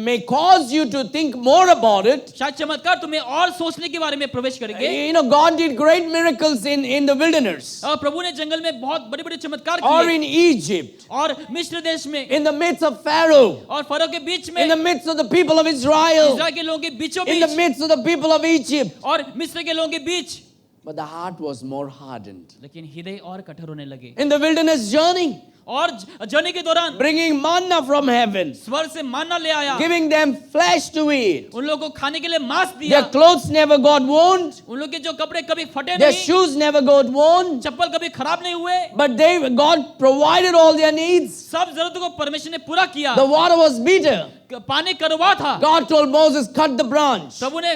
Speaker 1: may cause you to think more about it.
Speaker 2: शायद चमत्कार तुम्हें और सोचने के बारे में प्रवेश करेंगे।
Speaker 1: God did great miracles in the wilderness.
Speaker 2: और प्रभु ने जंगल में बहुत बड़े-बड़े चमत्कार
Speaker 1: Or
Speaker 2: किए।
Speaker 1: in Egypt.
Speaker 2: और मिस्र देश में।
Speaker 1: In the midst of Pharaoh.
Speaker 2: और फरो के बीच में।
Speaker 1: In the midst of the people of Israel.
Speaker 2: इस्राएल के लोगों के बीचों
Speaker 1: In the
Speaker 2: beach.
Speaker 1: midst of the people of Egypt.
Speaker 2: और मिस्र के लोगों के बीच।
Speaker 1: But the heart was more hardened.
Speaker 2: लेकिन हृदय और कठोर होने लगे।
Speaker 1: In the wilderness journey.
Speaker 2: और जर्नी के दौरान
Speaker 1: bringing manna from heaven,
Speaker 2: स्वर्ग से मानना ले आया।
Speaker 1: giving them flesh to eat.
Speaker 2: उन लोगों को खाने के लिए मांस दिया।
Speaker 1: Their clothes never got worn.
Speaker 2: उन लोग के जो कपड़े कभी फटे
Speaker 1: Their
Speaker 2: नहीं।
Speaker 1: shoes never got worn.
Speaker 2: चप्पल कभी खराब नहीं हुए।
Speaker 1: But God provided all their needs.
Speaker 2: सब जरूरतों को परमेश्वर ने पूरा किया।
Speaker 1: The water was bitter.
Speaker 2: पानी कड़वा था।
Speaker 1: God told Moses, cut the branch.
Speaker 2: प्रभु ने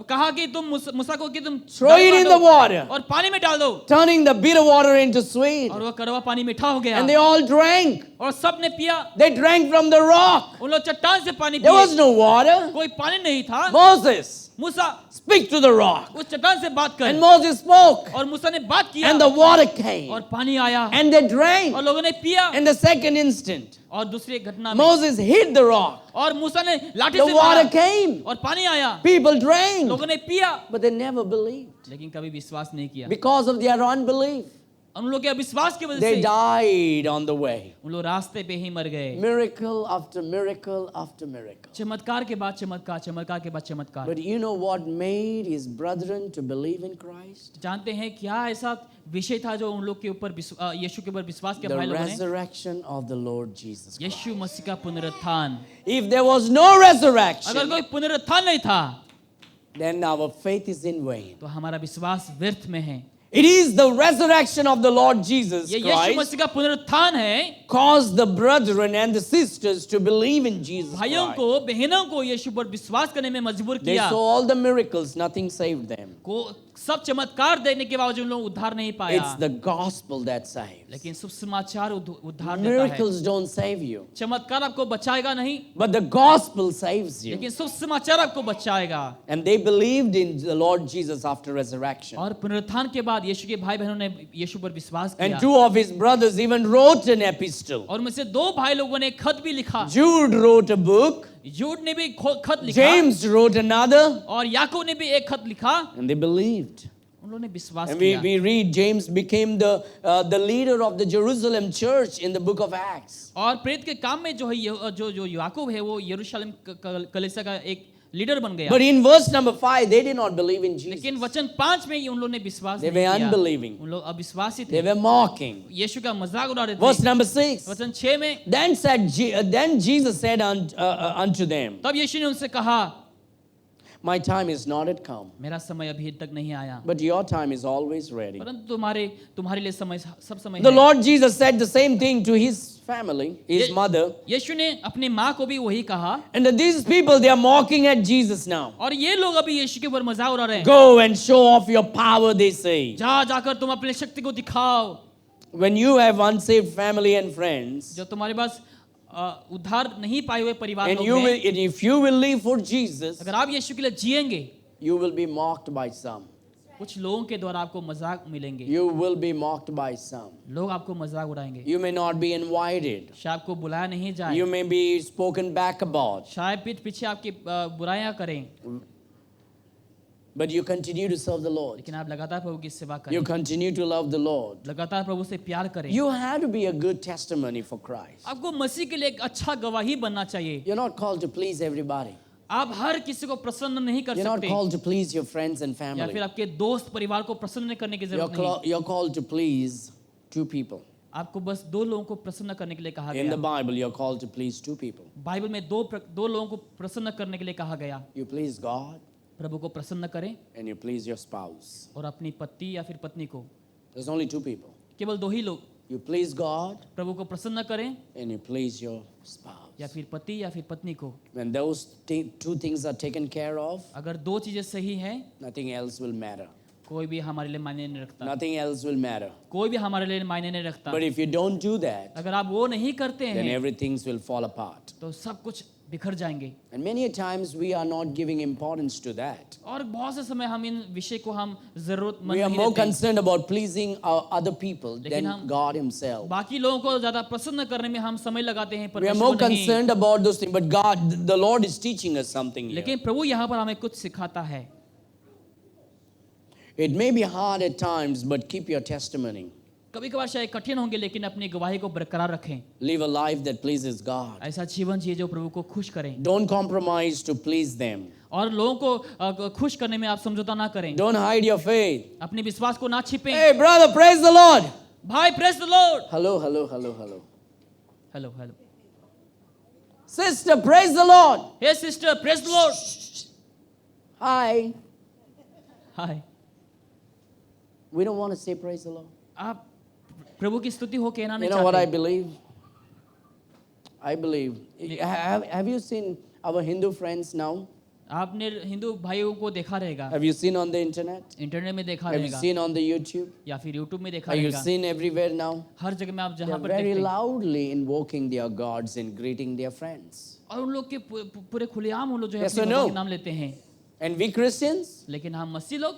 Speaker 2: कहा कि तुम मूसा को कि तुम
Speaker 1: Throw it in the water.
Speaker 2: और पानी में डाल दो।
Speaker 1: Turning the bitter water into sweet.
Speaker 2: और वो कड़वा पानी मीठा हो गया।
Speaker 1: And they all drank.
Speaker 2: और सब ने पिया।
Speaker 1: They drank from the rock.
Speaker 2: उन लोग चट्टान से पानी
Speaker 1: There was
Speaker 2: पिए।
Speaker 1: no water.
Speaker 2: कोई पानी नहीं था।
Speaker 1: Moses,
Speaker 2: Musa
Speaker 1: speak to the rock.
Speaker 2: उस चट्टान से बात कर।
Speaker 1: And Moses spoke.
Speaker 2: और मूसा ने बात किया।
Speaker 1: And the water came.
Speaker 2: और पानी आया।
Speaker 1: And they drank.
Speaker 2: और लोगों ने पिया।
Speaker 1: In the second instant,
Speaker 2: और दूसरी घटना में
Speaker 1: Moses hit the rock.
Speaker 2: और मूसा ने लाठी
Speaker 1: The
Speaker 2: से
Speaker 1: water
Speaker 2: मारा।
Speaker 1: came.
Speaker 2: और पानी आया।
Speaker 1: People drank.
Speaker 2: लोगों ने पिया।
Speaker 1: But they never believed.
Speaker 2: लेकिन कभी विश्वास नहीं किया।
Speaker 1: Because of their unbelief.
Speaker 2: उन लोगों के अविश्वास की वजह
Speaker 1: They
Speaker 2: से
Speaker 1: died on the way.
Speaker 2: उन लोग रास्ते पे ही मर गए।
Speaker 1: Miracle after miracle after miracle.
Speaker 2: चमत्कार के बाद चमत्कार, चमत्कार के बाद चमत्कार।
Speaker 1: But you know what made his brethren to believe in Christ?
Speaker 2: जानते हैं क्या ऐसा विषय था जो उन लोग के ऊपर यीशु के ऊपर विश्वास किया भाई
Speaker 1: The
Speaker 2: लोगों ने?
Speaker 1: resurrection of the Lord Jesus Christ.
Speaker 2: यीशु मसीह का पुनरुत्थान।
Speaker 1: If there was no
Speaker 2: अगर
Speaker 1: resurrection,
Speaker 2: कोई पुनरुत्थान नहीं था
Speaker 1: then our faith is in vain.
Speaker 2: तो हमारा विश्वास व्यर्थ में है।
Speaker 1: It is the resurrection of the Lord Jesus
Speaker 2: ये यीशु
Speaker 1: Christ
Speaker 2: मसीह का पुनरुत्थान है।
Speaker 1: caused the brethren and the sisters to believe in Jesus
Speaker 2: भाइयों
Speaker 1: Christ.
Speaker 2: को बहनों को यीशु पर विश्वास करने में मजबूर
Speaker 1: They
Speaker 2: किया।
Speaker 1: saw all the miracles, nothing saved them.
Speaker 2: को सब चमत्कार देने के बावजूद लोग उद्धार नहीं पाया।
Speaker 1: It's the gospel that saves.
Speaker 2: लेकिन शुभ समाचार उद्धार देता है।
Speaker 1: Miracles don't save you,
Speaker 2: चमत्कार आपको बचाएगा नहीं,
Speaker 1: but the gospel saves you.
Speaker 2: लेकिन शुभ समाचार आपको बचाएगा।
Speaker 1: And they believed in the Lord Jesus after resurrection.
Speaker 2: और पुनरुत्थान के बाद यीशु के भाई बहनों ने यीशु पर विश्वास
Speaker 1: And
Speaker 2: किया।
Speaker 1: two of his brothers even wrote an epistle.
Speaker 2: और उनमें से दो भाई लोगों ने खत भी लिखा।
Speaker 1: Jude wrote a book,
Speaker 2: यूद ने भी खत लिखा।
Speaker 1: James wrote another,
Speaker 2: और याकूब ने भी एक खत लिखा।
Speaker 1: and they believed.
Speaker 2: उन लोगों ने विश्वास
Speaker 1: And
Speaker 2: किया।
Speaker 1: we read James became the leader of the Jerusalem church in the book of Acts.
Speaker 2: और प्रेरित के काम में जो है जो याकूब है वो यरूशलेम कलीसिया का एक लीडर बन गया।
Speaker 1: But in verse number 5, they did not believe in Jesus.
Speaker 2: लेकिन वचन 5 में ही उन लोगों ने विश्वास
Speaker 1: They
Speaker 2: नहीं
Speaker 1: were
Speaker 2: किया।
Speaker 1: unbelieving.
Speaker 2: उन लोग अविश्वासी
Speaker 1: They
Speaker 2: थे।
Speaker 1: were mocking.
Speaker 2: यीशु का मजाक उड़ा रहे
Speaker 1: Verse
Speaker 2: थे।
Speaker 1: number 6.
Speaker 2: वचन 6 में
Speaker 1: Then Jesus said unto them,
Speaker 2: तब यीशु ने उनसे कहा,
Speaker 1: my time is not yet come,
Speaker 2: मेरा समय अभी तक नहीं आया,
Speaker 1: but your time is always ready.
Speaker 2: परंतु तुम्हारे लिए समय सब समय
Speaker 1: The
Speaker 2: है।
Speaker 1: Lord Jesus said the same thing to his family, his mother.
Speaker 2: यीशु ने अपनी माँ को भी वही कहा।
Speaker 1: And these people, they are mocking at Jesus now.
Speaker 2: और ये लोग अभी यीशु के ऊपर मजाक उड़ा रहे हैं।
Speaker 1: Go and show off your power, they say.
Speaker 2: जाकर तुम अपनी शक्ति को दिखाओ।
Speaker 1: When you have unsaved family and friends,
Speaker 2: जो तुम्हारे पास उद्धार नहीं पाए हुए परिवार
Speaker 1: and
Speaker 2: लोग हैं,
Speaker 1: and if you will live for Jesus,
Speaker 2: अगर आप यीशु के लिए जिएंगे,
Speaker 1: you will be mocked by some.
Speaker 2: कुछ लोगों के द्वारा आपको मजाक मिलेंगे।
Speaker 1: You will be mocked by some.
Speaker 2: लोग आपको मजाक उड़ाएंगे।
Speaker 1: You may not be invited.
Speaker 2: शायद आपको बुलाया नहीं जाए।
Speaker 1: You may be spoken back about.
Speaker 2: शायद पीठ पीछे आपकी बुराइयां करें।
Speaker 1: But you continue to serve the Lord.
Speaker 2: लेकिन आप लगातार प्रभु की सेवा
Speaker 1: You
Speaker 2: करें।
Speaker 1: continue to love the Lord.
Speaker 2: लगातार प्रभु से प्यार करें।
Speaker 1: You have to be a good testimony for Christ.
Speaker 2: आपको मसीह के लिए एक अच्छा गवाही बनना चाहिए।
Speaker 1: You're not called to please everybody.
Speaker 2: आप हर किसी को प्रसन्न नहीं कर
Speaker 1: You're not
Speaker 2: सकते,
Speaker 1: called to please your friends and
Speaker 2: या
Speaker 1: family.
Speaker 2: फिर आपके दोस्त परिवार को प्रसन्न करने की जरूरत नहीं।
Speaker 1: You're called to please two people.
Speaker 2: आपको बस दो लोगों को प्रसन्न करने के लिए कहा
Speaker 1: In the
Speaker 2: गया।
Speaker 1: Bible, you're called to please two people.
Speaker 2: Bible में दो लोगों को प्रसन्न करने के लिए कहा गया।
Speaker 1: You please God
Speaker 2: प्रभु को प्रसन्न करें
Speaker 1: and you please your spouse.
Speaker 2: और अपनी पति या फिर पत्नी को।
Speaker 1: There's only two people.
Speaker 2: केवल दो ही लोग।
Speaker 1: You please God
Speaker 2: प्रभु को प्रसन्न करें
Speaker 1: and you please your spouse.
Speaker 2: या फिर पति या फिर पत्नी को,
Speaker 1: when those two things are taken care of,
Speaker 2: अगर दो चीजें सही हैं,
Speaker 1: nothing else will matter.
Speaker 2: कोई भी हमारे लिए मायने नहीं रखता,
Speaker 1: Nothing else will matter.
Speaker 2: कोई भी हमारे लिए मायने नहीं रखता।
Speaker 1: But if you don't do that,
Speaker 2: अगर आप वो नहीं करते
Speaker 1: then
Speaker 2: हैं
Speaker 1: everything will fall apart.
Speaker 2: तो सब कुछ बिखर जाएंगे।
Speaker 1: And many a times we are not giving importance to that.
Speaker 2: और बहुत से समय हम इन विषय को हम जरूरतमंद
Speaker 1: We are
Speaker 2: नहीं
Speaker 1: more
Speaker 2: देते,
Speaker 1: concerned about pleasing our other people
Speaker 2: लेकिन
Speaker 1: than
Speaker 2: हम-
Speaker 1: God Himself.
Speaker 2: बाकी लोगों को ज्यादा प्रसन्न करने में हम समय लगाते हैं,
Speaker 1: We are
Speaker 2: परमेश्वर
Speaker 1: more
Speaker 2: को नहीं।
Speaker 1: concerned about those things. But God, the Lord is teaching us something here.
Speaker 2: लेकिन प्रभु यहाँ पर हमें कुछ सिखाता है।
Speaker 1: It may be hard at times, but keep your testimony.
Speaker 2: कभी कभार शायद कठिन होंगे, लेकिन अपनी गवाही को बरकरार रखें।
Speaker 1: Live a life that pleases God.
Speaker 2: ऐसा जीवन जिए जो प्रभु को खुश करें,
Speaker 1: Don't compromise to please them.
Speaker 2: और लोगों को खुश करने में आप समझौता ना करें।
Speaker 1: Don't hide your faith.
Speaker 2: अपने विश्वास को ना छिपें।
Speaker 1: Hey, brother, praise the Lord.
Speaker 2: भाई praise the Lord.
Speaker 1: Hello, hello, hello, hello.
Speaker 2: Hello hello.
Speaker 1: Sister, praise the Lord.
Speaker 2: Hey sister praise the Lord.
Speaker 1: Hi.
Speaker 2: Hi.
Speaker 1: We don't want to say praise the Lord.
Speaker 2: आप प्रभु की स्तुति हो कहना
Speaker 1: You
Speaker 2: नहीं
Speaker 1: know what I
Speaker 2: चाहते।
Speaker 1: believe? I believe. Have you seen our Hindu friends now?
Speaker 2: आपने हिंदू भाइयों को देखा रहेगा,
Speaker 1: Have you seen on the internet?
Speaker 2: Internet में देखा
Speaker 1: Have you
Speaker 2: रहेगा,
Speaker 1: seen on the YouTube?
Speaker 2: या फिर यूट्यूब में देखा
Speaker 1: Have you
Speaker 2: रहेगा।
Speaker 1: seen everywhere now?
Speaker 2: हर जगह में आप
Speaker 1: They
Speaker 2: जहाँ
Speaker 1: are
Speaker 2: पर
Speaker 1: very
Speaker 2: देखते हैं,
Speaker 1: loudly invoking their gods and greeting their friends.
Speaker 2: और उन लोग के पूरे खुलेआम उन लोग जो है
Speaker 1: Yes
Speaker 2: अपने
Speaker 1: or
Speaker 2: भगवान
Speaker 1: no?
Speaker 2: के नाम लेते हैं।
Speaker 1: And we Christians,
Speaker 2: लेकिन हम मसीह लोग,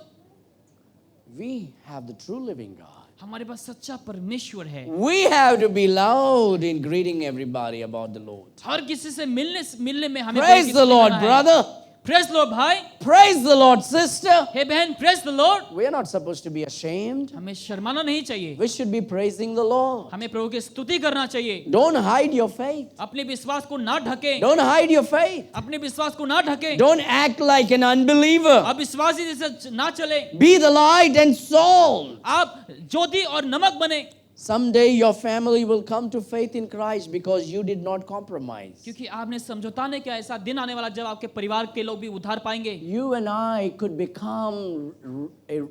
Speaker 1: we have the true living God.
Speaker 2: हमारे पास सच्चा परमेश्वर है।
Speaker 1: We have to be loud in greeting everybody about the Lord.
Speaker 2: हर किसी से मिलने में हमें
Speaker 1: Praise the Lord, brother.
Speaker 2: Praise Lord भाई,
Speaker 1: Praise the Lord, sister.
Speaker 2: हे बहन praise the Lord.
Speaker 1: We are not supposed to be ashamed.
Speaker 2: हमें शर्माना नहीं चाहिए,
Speaker 1: We should be praising the Lord.
Speaker 2: हमें प्रभु की स्तुति करना चाहिए।
Speaker 1: Don't hide your faith.
Speaker 2: अपने विश्वास को ना ढकें,
Speaker 1: Don't hide your faith.
Speaker 2: अपने विश्वास को ना ढकें।
Speaker 1: Don't act like an unbeliever.
Speaker 2: आप विश्वासी जैसे ना चले,
Speaker 1: Be the light and salt.
Speaker 2: आप ज्योति और नमक बने,
Speaker 1: Someday your family will come to faith in Christ because you did not compromise.
Speaker 2: क्योंकि आपने समझौता नहीं किया। ऐसा दिन आने वाला जब आपके परिवार के लोग भी उद्धार पाएंगे।
Speaker 1: You and I could become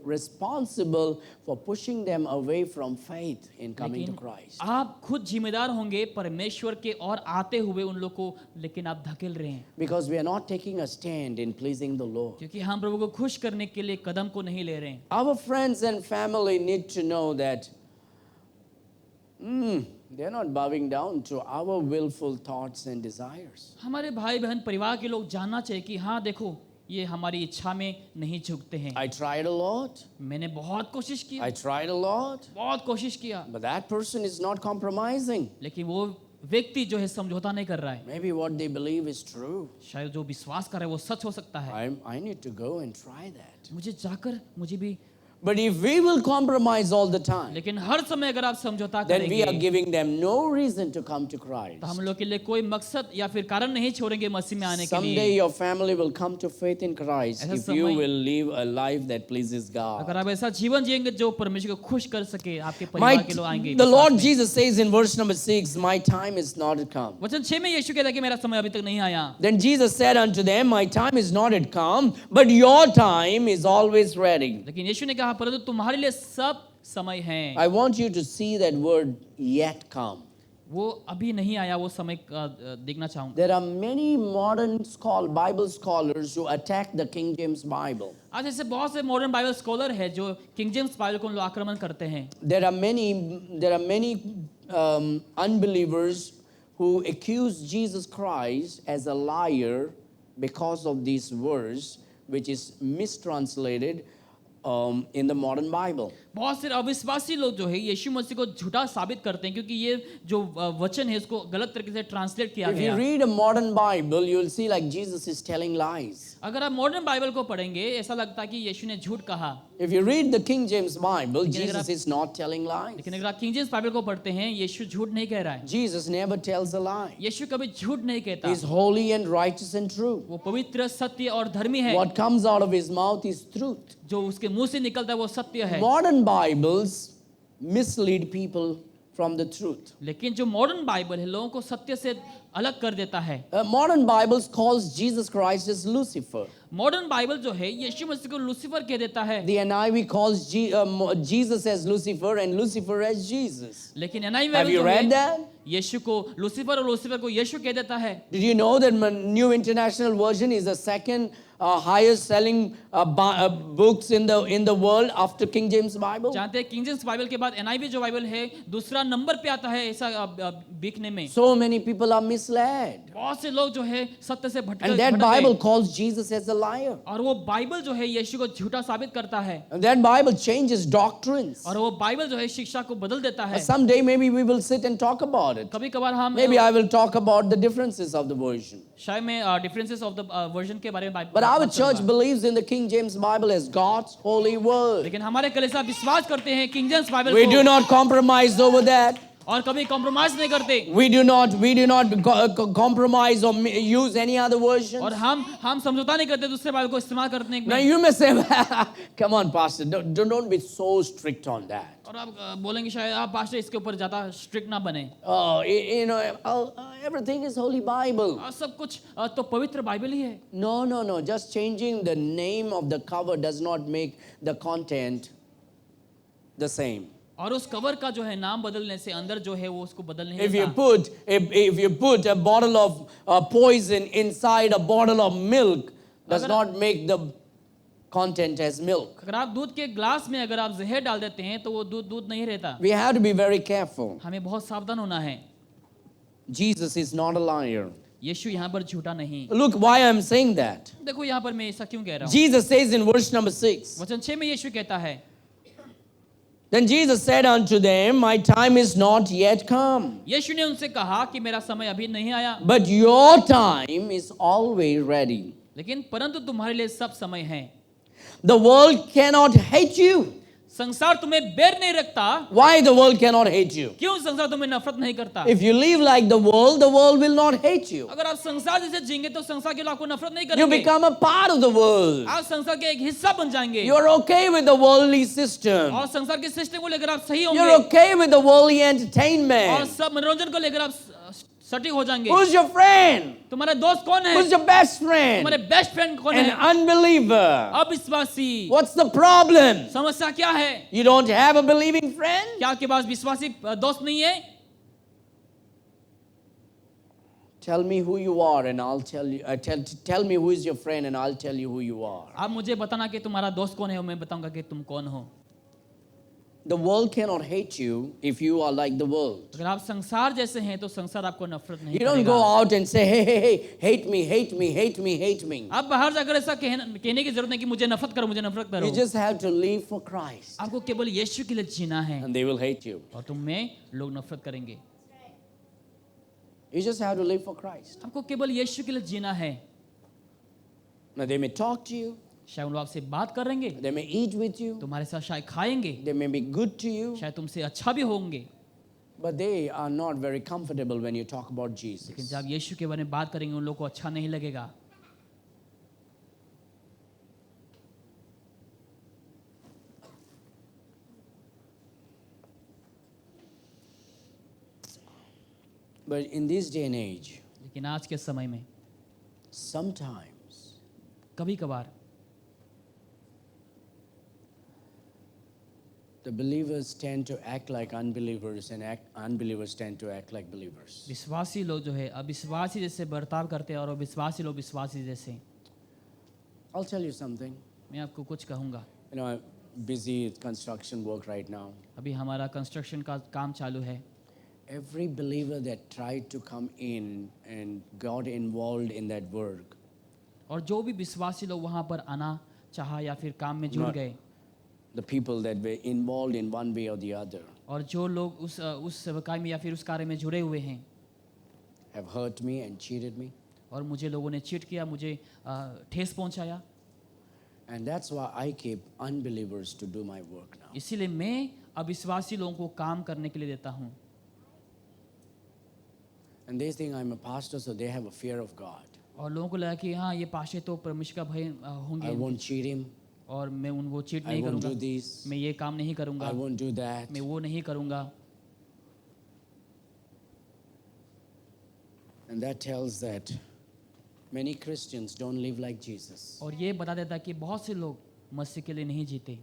Speaker 1: responsible for pushing them away from faith in coming to
Speaker 2: लेकिन
Speaker 1: Christ.
Speaker 2: आप खुद जिम्मेदार होंगे परमेश्वर के और आते हुए उन लोग को, लेकिन आप धकेल रहे हैं,
Speaker 1: Because we are not taking a stand in pleasing the Lord.
Speaker 2: क्योंकि हम प्रभु को खुश करने के लिए कदम को नहीं ले रहे हैं।
Speaker 1: Our friends and family need to know that they're not bowing down to our willful thoughts and desires.
Speaker 2: हमारे भाई बहन परिवार के लोग जानना चाहिए कि हाँ देखो, ये हमारी इच्छा में नहीं झुकते हैं।
Speaker 1: I tried a lot.
Speaker 2: मैंने बहुत कोशिश की,
Speaker 1: I tried a lot.
Speaker 2: बहुत कोशिश किया,
Speaker 1: But that person is not compromising.
Speaker 2: लेकिन वो व्यक्ति जो है समझौता नहीं कर रहा है।
Speaker 1: Maybe what they believe is true.
Speaker 2: शायद जो विश्वास कर रहा है वो सच हो सकता है।
Speaker 1: I need to go and try that.
Speaker 2: मुझे जाकर मुझे भी,
Speaker 1: But if we will compromise all the time,
Speaker 2: लेकिन हर समय अगर आप समझौता
Speaker 1: then we are
Speaker 2: करेंगे
Speaker 1: giving them no reason to come to Christ.
Speaker 2: तो हम लोग के लिए कोई मकसद या फिर कारण नहीं छोड़ेंगे मसीह में आने के
Speaker 1: Someday
Speaker 2: लिए।
Speaker 1: your family will come to faith in Christ
Speaker 2: ऐसा
Speaker 1: if you
Speaker 2: समय-
Speaker 1: will live a life that pleases
Speaker 2: अगर
Speaker 1: God.
Speaker 2: आप ऐसा जीवन जिएंगे जो परमेश्वर को खुश कर सके, आपके परिवार के लोग आएंगे।
Speaker 1: The Lord
Speaker 2: विश्वास में।
Speaker 1: Jesus says in verse number 6, my time is not come.
Speaker 2: वचन 6 में यीशु कहता है कि मेरा समय अभी तक नहीं आया।
Speaker 1: Then Jesus said unto them, my time is not yet come, but your time is always ready.
Speaker 2: लेकिन यीशु ने कहा परंतु तुम्हारे लिए सब समय है।
Speaker 1: I want you to see that word yet come.
Speaker 2: वो अभी नहीं आया, वो समय देखना चाहूंगा।
Speaker 1: There are many modern Bible scholars who attack the King James Bible.
Speaker 2: आज ऐसे बहुत से मॉडर्न बाइबल स्कॉलर है जो किंग जेम्स बाइबल को लोग आक्रमण करते हैं।
Speaker 1: There are many unbelievers who accuse Jesus Christ as a liar because of this verse, which is mistranslated in the modern Bible.
Speaker 2: बहुत से अविश्वासी लोग जो है यीशु मसीह को झूठा साबित करते हैं, क्योंकि ये जो वचन है इसको गलत तरीके से ट्रांसलेट किया
Speaker 1: If you
Speaker 2: गया।
Speaker 1: read a modern Bible, you will see like Jesus is telling lies.
Speaker 2: अगर आप मॉडर्न बाइबल को पढ़ेंगे ऐसा लगता है कि यीशु ने झूठ कहा,
Speaker 1: If you read the King James Bible,
Speaker 2: लेकिन अगर
Speaker 1: Jesus is not telling lies.
Speaker 2: लेकिन अगर आप किंग जेम्स बाइबल को पढ़ते हैं यीशु झूठ नहीं कह रहा है।
Speaker 1: Jesus never tells a lie.
Speaker 2: यीशु कभी झूठ नहीं कहता,
Speaker 1: He's holy and righteous and true.
Speaker 2: वो पवित्र, सत्य और धर्मी है।
Speaker 1: What comes out of his mouth is truth.
Speaker 2: जो उसके मुंह से निकलता है वो सत्य है।
Speaker 1: Modern Bibles mislead people from the truth.
Speaker 2: लेकिन जो मॉडर्न बाइबल है लोगों को सत्य से अलग कर देता है।
Speaker 1: Modern Bibles calls Jesus Christ as Lucifer.
Speaker 2: Modern Bible जो है यीशु मसीह को लूसीफर कह देता है,
Speaker 1: The NIV calls Jesus as Lucifer and Lucifer as Jesus.
Speaker 2: लेकिन NIV
Speaker 1: Have
Speaker 2: बाइबल
Speaker 1: you
Speaker 2: जो
Speaker 1: read
Speaker 2: है,
Speaker 1: that?
Speaker 2: यीशु को लूसीफर और लूसीफर को यीशु कह देता है।
Speaker 1: Did you know that New International Version is the second highest selling books in the world after King James Bible?
Speaker 2: जानते हैं किंग जेम्स बाइबल के बाद एनआईवी जो बाइबल है दूसरा नंबर पे आता है ऐसा बिकने में।
Speaker 1: So many people are misled.
Speaker 2: बहुत से लोग जो है सत्य से भटक
Speaker 1: And that
Speaker 2: भटक
Speaker 1: Bible
Speaker 2: गए।
Speaker 1: calls Jesus as a liar.
Speaker 2: और वो बाइबल जो है यीशु को झूठा साबित करता है।
Speaker 1: And that Bible changes doctrines.
Speaker 2: और वो बाइबल जो है शिक्षा को बदल देता है।
Speaker 1: Someday maybe we will sit and talk about it.
Speaker 2: कभी कभार हम
Speaker 1: Maybe I will talk about the differences of the version.
Speaker 2: शायद मैं डिफरेंसेस ऑफ द वर्जन के बारे में
Speaker 1: But our church believes in the King James Bible as God's holy word.
Speaker 2: लेकिन हमारे कलीसिया विश्वास करते हैं किंग जेम्स बाइबल
Speaker 1: We
Speaker 2: को
Speaker 1: do not compromise over that.
Speaker 2: और कभी कॉम्प्रोमाइज नहीं करते।
Speaker 1: We do not compromise or use any other version.
Speaker 2: और हम समझौता नहीं करते दूसरे बाइबल को इस्तेमाल करने
Speaker 1: Now
Speaker 2: में।
Speaker 1: you may say, come on, Pastor, don't be so strict on that.
Speaker 2: और आप बोलेंगे शायद आप पास्टर इसके ऊपर ज्यादा स्ट्रिक्ट ना बने।
Speaker 1: Oh, you know, everything is Holy Bible.
Speaker 2: और सब कुछ तो पवित्र बाइबल ही है।
Speaker 1: No. Just changing the name of the cover does not make the content the same.
Speaker 2: और उस कवर का जो है नाम बदलने से अंदर जो है वो उसको बदल नहीं
Speaker 1: If you
Speaker 2: देता।
Speaker 1: if you put a bottle of poison inside a bottle of milk, does not make the content as milk.
Speaker 2: अगर आप दूध के ग्लास में अगर आप जहर डाल देते हैं तो वो दूध नहीं रहता।
Speaker 1: We have to be very careful.
Speaker 2: हमें बहुत सावधान होना है।
Speaker 1: Jesus is not a liar.
Speaker 2: यीशु यहाँ पर झूठा नहीं।
Speaker 1: Look why I'm saying that.
Speaker 2: देखो यहाँ पर मैं ऐसा क्यों कह रहा हूँ।
Speaker 1: Jesus says in verse number 6.
Speaker 2: वचन 6 में यीशु कहता है,
Speaker 1: Then Jesus said unto them, my time is not yet come,
Speaker 2: यीशु ने उनसे कहा कि मेरा समय अभी नहीं आया,
Speaker 1: but your time is always ready.
Speaker 2: लेकिन परंतु तुम्हारे लिए सब समय है।
Speaker 1: The world cannot hate you.
Speaker 2: संसार तुम्हें बैर नहीं रखता।
Speaker 1: Why the world cannot hate you?
Speaker 2: क्यों संसार तुम्हें नफरत नहीं करता?
Speaker 1: If you live like the world will not hate you.
Speaker 2: अगर आप संसार जैसे जिएंगे तो संसार के लोग आपको नफरत नहीं
Speaker 1: You
Speaker 2: करेंगे।
Speaker 1: become a part of the world.
Speaker 2: आप संसार के एक हिस्सा बन जाएंगे।
Speaker 1: You're okay with the worldly system.
Speaker 2: और संसार के सिस्टम को लेकर आप सही
Speaker 1: You're
Speaker 2: होंगे।
Speaker 1: okay with the worldly
Speaker 2: और
Speaker 1: entertainment.
Speaker 2: सब मनोरंजन को लेकर आप सटीक हो जाएंगे।
Speaker 1: Who's your friend?
Speaker 2: तुम्हारा दोस्त कौन है?
Speaker 1: Who's your best friend?
Speaker 2: तुम्हारे बेस्ट फ्रेंड कौन
Speaker 1: An
Speaker 2: है?
Speaker 1: unbeliever.
Speaker 2: अविश्वासी।
Speaker 1: What's the problem?
Speaker 2: समस्या क्या है?
Speaker 1: You don't have a believing friend?
Speaker 2: क्या आपके पास विश्वासी दोस्त नहीं है?
Speaker 1: Tell me who you are and I'll tell you. Tell me who is your friend and I'll tell you who you are.
Speaker 2: आप मुझे बताना कि तुम्हारा दोस्त कौन है और मैं बताऊंगा कि तुम कौन हो।
Speaker 1: The world cannot hate you if you are like the world.
Speaker 2: अगर आप संसार जैसे हैं तो संसार आपको नफरत नहीं
Speaker 1: You don't
Speaker 2: करेगा।
Speaker 1: go out and say, hey, hate me, hate me, hate me, hate me.
Speaker 2: आप बाहर जाकर ऐसा कहने की जरूरत नहीं कि मुझे नफरत करो, मुझे नफरत करो।
Speaker 1: You just have to live for Christ
Speaker 2: आपको केवल यीशु के लिए जीना है
Speaker 1: and they will hate you.
Speaker 2: और तुम में लोग नफरत करेंगे।
Speaker 1: You just have to live for Christ.
Speaker 2: आपको केवल यीशु के लिए जीना है।
Speaker 1: Now they may talk to you,
Speaker 2: शायद लोग आपसे बात करेंगे,
Speaker 1: they may eat with you,
Speaker 2: तुम्हारे साथ शायद खाएंगे,
Speaker 1: they may be good to you,
Speaker 2: शायद तुमसे अच्छा भी होंगे,
Speaker 1: but they are not very comfortable when you talk about
Speaker 2: लेकिन
Speaker 1: Jesus.
Speaker 2: जब यीशु के बारे में बात करेंगे उन लोगों को अच्छा नहीं लगेगा।
Speaker 1: But in this day and age,
Speaker 2: लेकिन आज के समय में
Speaker 1: sometimes
Speaker 2: कभी कभार
Speaker 1: the believers tend to act like unbelievers and unbelievers tend to act like believers.
Speaker 2: विश्वासी लोग जो है अविश्वासी जैसे बर्ताव करते हैं और विश्वासी लोग विश्वासी जैसे।
Speaker 1: I'll tell you something.
Speaker 2: मैं आपको कुछ कहूँगा।
Speaker 1: You know, I'm busy with construction work right now.
Speaker 2: अभी हमारा कंस्ट्रक्शन का काम चालू है।
Speaker 1: Every believer that tried to come in and got involved in that work,
Speaker 2: और जो भी विश्वासी लोग वहाँ पर आना चाहा या फिर काम में जुड़
Speaker 1: Not-
Speaker 2: गए,
Speaker 1: the people that were involved in one way or the other,
Speaker 2: और जो लोग उस सेवकाई में या फिर उस कार्य में जुड़े हुए हैं,
Speaker 1: have hurt me and cheated me.
Speaker 2: और मुझे लोगों ने चीट किया, मुझे ठेस पहुंचाया,
Speaker 1: And that's why I keep unbelievers to do my work now.
Speaker 2: इसीलिए मैं अविश्वासी लोगों को काम करने के लिए देता हूँ।
Speaker 1: And they think I'm a pastor, so they have a fear of God.
Speaker 2: और लोगों को लगा कि हाँ ये पाशे तो परमेश्वर का भय
Speaker 1: I
Speaker 2: होंगे
Speaker 1: won't cheat him.
Speaker 2: और मैं उनको चीट
Speaker 1: I
Speaker 2: नहीं
Speaker 1: won't
Speaker 2: करूँगा,
Speaker 1: do this.
Speaker 2: मैं ये काम नहीं करूँगा,
Speaker 1: I won't do that.
Speaker 2: मैं वो नहीं करूँगा।
Speaker 1: And that tells that many Christians don't live like Jesus.
Speaker 2: और ये बता देता है कि बहुत से लोग मसीह के लिए नहीं जीते।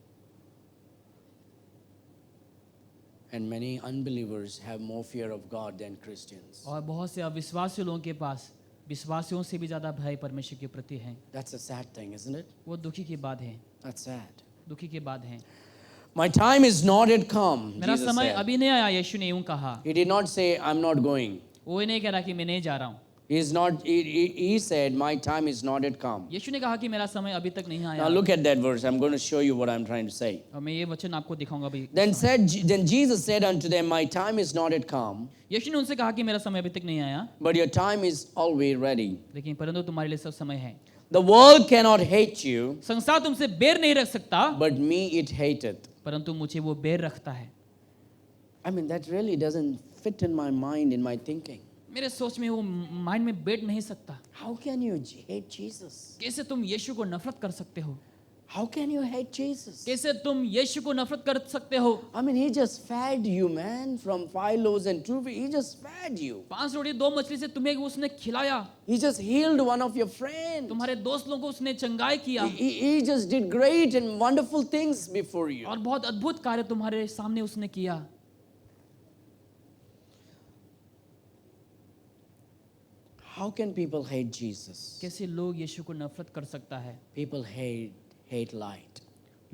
Speaker 1: And many unbelievers have more fear of God than Christians.
Speaker 2: और बहुत से अविश्वासी लोगों के पास विश्वासियों से भी ज्यादा भय परमेश्वर के प्रति है।
Speaker 1: That's a sad thing, isn't it?
Speaker 2: वो दुखी की बात है,
Speaker 1: That's sad.
Speaker 2: दुखी की बात है।
Speaker 1: My time is not yet come,
Speaker 2: मेरा
Speaker 1: Jesus
Speaker 2: समय
Speaker 1: said.
Speaker 2: अभी नहीं आया, यीशु ने यूं कहा।
Speaker 1: He did not say, I'm not going.
Speaker 2: वो ये नहीं कह रहा कि मैं नहीं जा रहा हूँ।
Speaker 1: He said, my time is not yet come.
Speaker 2: यीशु ने कहा कि मेरा समय अभी तक नहीं
Speaker 1: Now
Speaker 2: आया।
Speaker 1: look at that verse. I'm going to show you what I'm trying to say.
Speaker 2: और मैं ये वचन आपको दिखाऊंगा अभी।
Speaker 1: Then Jesus said unto them, my time is not yet come,
Speaker 2: यीशु ने उनसे कहा कि मेरा समय अभी तक नहीं आया,
Speaker 1: but your time is always ready.
Speaker 2: लेकिन परंतु तुम्हारे लिए सब समय है।
Speaker 1: The world cannot hate you,
Speaker 2: संसार तुमसे बैर नहीं रख सकता,
Speaker 1: but me it hateth.
Speaker 2: परंतु मुझे वो बैर रखता है।
Speaker 1: I mean, that really doesn't fit in my mind, in my thinking.
Speaker 2: मेरे सोच में वो माइंड में बैठ नहीं सकता।
Speaker 1: How can you hate Jesus?
Speaker 2: कैसे तुम यीशु को नफरत कर सकते हो?
Speaker 1: How can you hate Jesus?
Speaker 2: कैसे तुम यीशु को नफरत कर सकते हो?
Speaker 1: I mean, he just fed you, man, from 5 loaves and 2 fish. He just fed you.
Speaker 2: 5 रोटी 2 मछली से तुम्हें उसने खिलाया।
Speaker 1: He just healed one of your friends.
Speaker 2: तुम्हारे दोस्त लोगों को उसने चंगाई किया
Speaker 1: He just did great and wonderful things before you.
Speaker 2: और बहुत अद्भुत कार्य तुम्हारे सामने उसने किया।
Speaker 1: How can people hate Jesus?
Speaker 2: कैसे लोग यीशु को नफरत कर सकता है?
Speaker 1: People hate light.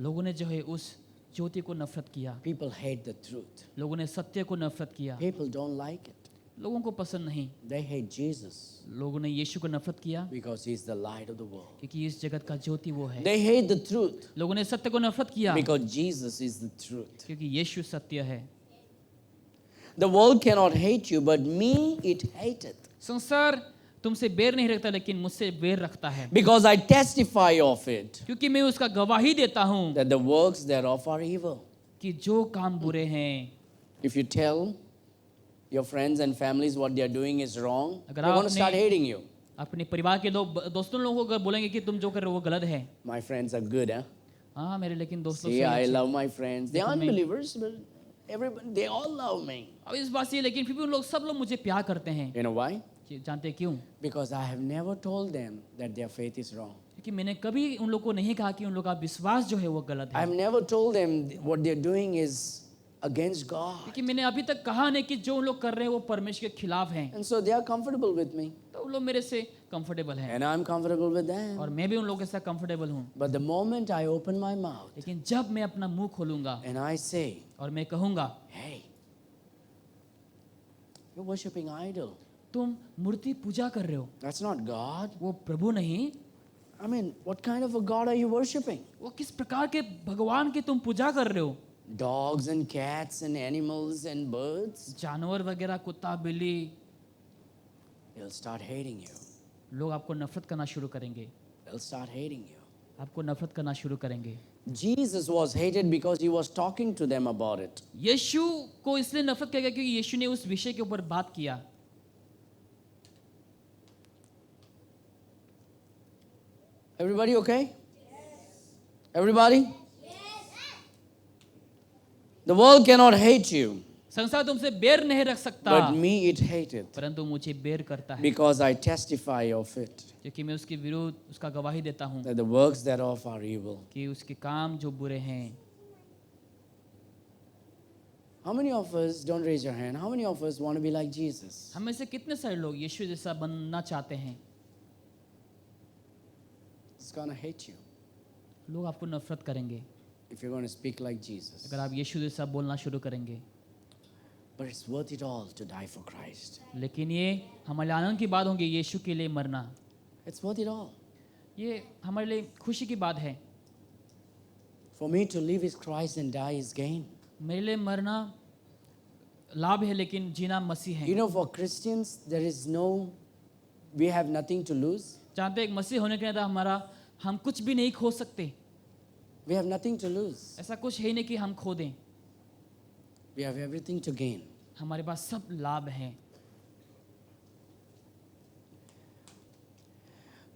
Speaker 2: लोगों ने जो है उस ज्योति को नफरत किया।
Speaker 1: People hate the truth.
Speaker 2: लोगों ने सत्य को नफरत किया।
Speaker 1: People don't like it.
Speaker 2: लोगों को पसंद नहीं।
Speaker 1: They hate Jesus
Speaker 2: लोगों ने यीशु को नफरत किया
Speaker 1: because he's the light of the world.
Speaker 2: क्योंकि इस जगत का ज्योति वो है।
Speaker 1: They hate the truth
Speaker 2: लोगों ने सत्य को नफरत किया
Speaker 1: because Jesus is the truth.
Speaker 2: क्योंकि यीशु सत्य है।
Speaker 1: The world cannot hate you, but me it hateth.
Speaker 2: संसार तुमसे बैर नहीं रखता, लेकिन मुझसे बैर रखता है,
Speaker 1: Because I testify of it,
Speaker 2: क्योंकि मैं उसका गवाही देता हूँ
Speaker 1: that the works thereof are evil.
Speaker 2: कि जो काम बुरे हैं।
Speaker 1: If you tell your friends and families what they are doing is wrong,
Speaker 2: अगर
Speaker 1: they're going to
Speaker 2: आपने-
Speaker 1: start hating you.
Speaker 2: अपने परिवार के लोग दोस्तों लोगों को अगर बोलेंगे कि तुम जो कर रहे हो वो गलत है।
Speaker 1: My friends are good, huh?
Speaker 2: हाँ मेरे लेकिन दोस्त लोग
Speaker 1: See,
Speaker 2: सही
Speaker 1: I
Speaker 2: अच्छे-
Speaker 1: love my friends. They are
Speaker 2: देखो, मैं-
Speaker 1: unbelievers, but everybody, they all love me.
Speaker 2: अब इस बात से लेकिन फिर भी उन लोग सब लोग मुझे प्यार करते हैं।
Speaker 1: You know why?
Speaker 2: कि जानते हैं क्यों?
Speaker 1: Because I have never told them that their faith is wrong.
Speaker 2: क्योंकि मैंने कभी उन लोग को नहीं कहा कि उन लोग का विश्वास जो है वो गलत
Speaker 1: I
Speaker 2: है।
Speaker 1: have never told them what they're doing is against God.
Speaker 2: क्योंकि मैंने अभी तक कहा नहीं कि जो उन लोग कर रहे हैं वो परमेश्वर के खिलाफ हैं।
Speaker 1: And so they are comfortable with me.
Speaker 2: तो उन लोग मेरे से कंफर्टेबल हैं
Speaker 1: And I'm comfortable with them.
Speaker 2: और मैं भी उन लोगों के साथ कंफर्टेबल हूँ।
Speaker 1: But the moment I open my mouth
Speaker 2: लेकिन जब मैं अपना मुंह खोलूंगा
Speaker 1: and I say,
Speaker 2: और मैं कहूंगा
Speaker 1: hey, you're worshiping idol.
Speaker 2: तुम मूर्ति पूजा कर रहे हो,
Speaker 1: That's not God.
Speaker 2: वो प्रभु नहीं,
Speaker 1: I mean, what kind of a God are you worshiping?
Speaker 2: वो किस प्रकार के भगवान की तुम पूजा कर रहे हो?
Speaker 1: Dogs and cats and animals and birds?
Speaker 2: जानवर वगैरह, कुत्ता बिल्ली,
Speaker 1: They'll start hating you.
Speaker 2: लोग आपको नफरत करना शुरू करेंगे।
Speaker 1: They'll start hating you.
Speaker 2: आपको नफरत करना शुरू करेंगे।
Speaker 1: Jesus was hated because he was talking to them about it.
Speaker 2: यीशु को इसलिए नफरत किया गया क्योंकि यीशु ने उस विषय के ऊपर बात किया।
Speaker 1: Everybody okay? Everybody? The world cannot hate you,
Speaker 2: संसार तुमसे बैर नहीं रख सकता,
Speaker 1: but me it hated
Speaker 2: परंतु मुझे बैर करता है
Speaker 1: because I testify of it,
Speaker 2: क्योंकि मैं उसके विरुद्ध उसका गवाही देता हूँ
Speaker 1: that the works thereof are evil.
Speaker 2: कि उसके काम जो बुरे हैं।
Speaker 1: How many of us, don't raise your hand, how many of us want to be like Jesus?
Speaker 2: हम में से कितने सारे लोग यीशु जैसा बनना चाहते हैं?
Speaker 1: It's going to hate you
Speaker 2: लोग आपको नफरत करेंगे
Speaker 1: if you're going to speak like Jesus.
Speaker 2: अगर आप यीशु जैसा बोलना शुरू करेंगे।
Speaker 1: But it's worth it all to die for Christ.
Speaker 2: लेकिन ये हमारे आनंद की बात होगी यीशु के लिए मरना,
Speaker 1: It's worth it all.
Speaker 2: ये हमारे लिए खुशी की बात है।
Speaker 1: For me to live is Christ and die is gain.
Speaker 2: मेरे लिए मरना लाभ है लेकिन जीना मसीह है।
Speaker 1: You know, for Christians, we have nothing to lose.
Speaker 2: जानते एक मसीह होने के नाते हमारा हम कुछ भी नहीं खो सकते।
Speaker 1: We have nothing to lose.
Speaker 2: ऐसा कुछ है नहीं कि हम खो दें,
Speaker 1: We have everything to gain.
Speaker 2: हमारे पास सब लाभ हैं।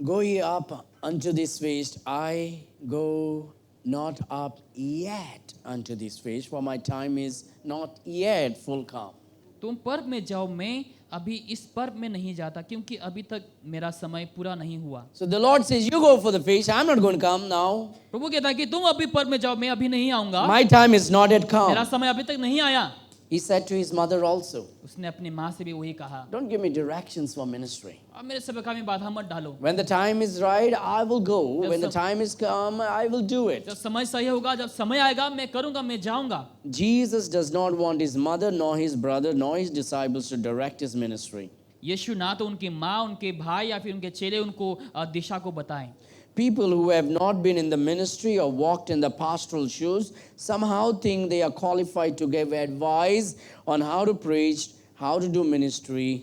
Speaker 1: Go ye up unto this feast. I go not up yet unto this feast, for my time is not yet full come.
Speaker 2: तुम पर्व में जाओ, मैं अभी इस पर्व में नहीं जाता क्योंकि अभी तक मेरा समय पूरा नहीं हुआ।
Speaker 1: So the Lord says, you go for the feast. I'm not going to come now.
Speaker 2: प्रभु कहता है कि तुम अभी पर्व में जाओ, मैं अभी नहीं आऊंगा,
Speaker 1: My time is not yet
Speaker 2: मेरा
Speaker 1: come.
Speaker 2: समय अभी तक नहीं आया।
Speaker 1: He said to his mother also,
Speaker 2: उसने अपनी माँ से भी वही कहा,
Speaker 1: don't give me directions for ministry.
Speaker 2: अब मेरे सेवकाई में बाधा मत डालो,
Speaker 1: When the time is right, I will go.
Speaker 2: Yes,
Speaker 1: When the
Speaker 2: sir.
Speaker 1: time is come, I will do it.
Speaker 2: जब समय सही होगा, जब समय आएगा मैं करूंगा, मैं जाऊंगा।
Speaker 1: Jesus does not want his mother, nor his brother, nor his disciples to direct his ministry.
Speaker 2: यीशु ना तो उनकी माँ, उनके भाई या फिर उनके चेले उनको दिशा को बताएं।
Speaker 1: People who have not been in the ministry or walked in the pastoral shoes somehow think they are qualified to give advice on how to preach, how to do ministry,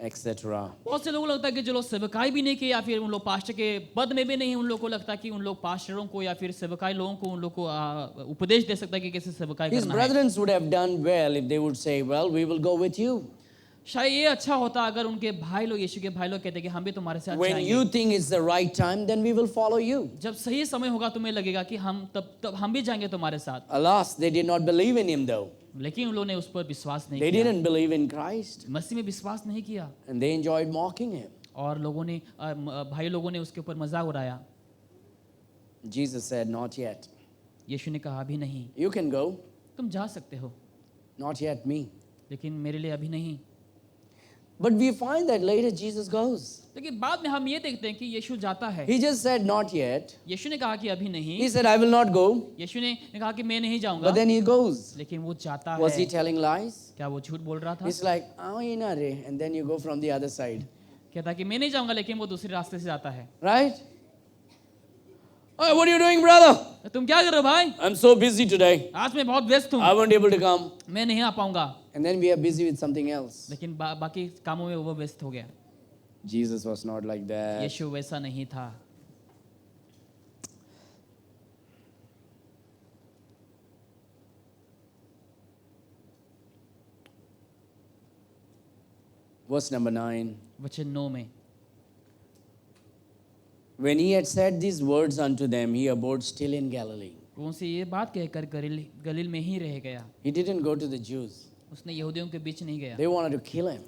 Speaker 1: etc.
Speaker 2: बहुत से लोगों को लगता है कि जो लोग सेवकाई भी नहीं किए या फिर उन लोग पास्टर के पद में भी नहीं, उन लोगों को लगता है कि उन लोग पास्टरों को या फिर सेवकाई लोगों को उन लोग को उपदेश दे सकता है कि कैसे सेवकाई
Speaker 1: His
Speaker 2: करना है।
Speaker 1: brethren would have done well if they would say, well, we will go with you.
Speaker 2: शायद ये अच्छा होता अगर उनके भाई लोग, यीशु के भाई लोग कहते कि हम भी तुम्हारे साथ
Speaker 1: When
Speaker 2: जाएंगे।
Speaker 1: you think it's the right time, then we will follow you.
Speaker 2: जब सही समय होगा तुम्हें लगेगा कि हम तब हम भी जाएंगे तुम्हारे साथ।
Speaker 1: Alas, they did not believe in him though.
Speaker 2: लेकिन उन लोगों ने उस पर विश्वास नहीं
Speaker 1: They
Speaker 2: किया,
Speaker 1: didn't believe in Christ,
Speaker 2: मसीह में विश्वास नहीं किया,
Speaker 1: and they enjoyed mocking him.
Speaker 2: और लोगों ने भाई लोगों ने उसके ऊपर मजाक उड़ाया।
Speaker 1: Jesus said, not yet.
Speaker 2: यीशु ने कहा अभी नहीं,
Speaker 1: You can go,
Speaker 2: तुम जा सकते हो,
Speaker 1: not yet me.
Speaker 2: लेकिन मेरे लिए अभी नहीं।
Speaker 1: But we find that later Jesus goes.
Speaker 2: लेकिन बाद में हम ये देखते हैं कि यीशु जाता है।
Speaker 1: He just said, not yet.
Speaker 2: यीशु ने कहा कि अभी नहीं,
Speaker 1: He said, I will not go.
Speaker 2: यीशु ने कहा कि मैं नहीं जाऊंगा,
Speaker 1: But then he goes.
Speaker 2: लेकिन वो जाता
Speaker 1: Was he
Speaker 2: है।
Speaker 1: telling lies?
Speaker 2: क्या वो झूठ बोल रहा था?
Speaker 1: It's like, oh, inare, and then you go from the other side.
Speaker 2: कहता कि मैं नहीं जाऊंगा, लेकिन वो दूसरे रास्ते से जाता है।
Speaker 1: Right? Oh, what are you doing, brother?
Speaker 2: तुम क्या कर रहे हो भाई?
Speaker 1: I'm so busy today.
Speaker 2: आज मैं बहुत व्यस्त हूँ,
Speaker 1: I won't be able to come.
Speaker 2: मैं नहीं आ पाऊंगा।
Speaker 1: And then we are busy with something else.
Speaker 2: लेकिन बाकी कामों में वो व्यस्त हो गया।
Speaker 1: Jesus was not like that.
Speaker 2: यीशु वैसा नहीं था।
Speaker 1: Verse number 9.
Speaker 2: वचन 9 में,
Speaker 1: When he had said these words unto them, he abode still in Galilee.
Speaker 2: वो उनसे ये बात कहकर गलील में ही रह गया।
Speaker 1: He didn't go to the Jews.
Speaker 2: उसने यहूदियों के बीच नहीं गया।
Speaker 1: They wanted to kill him.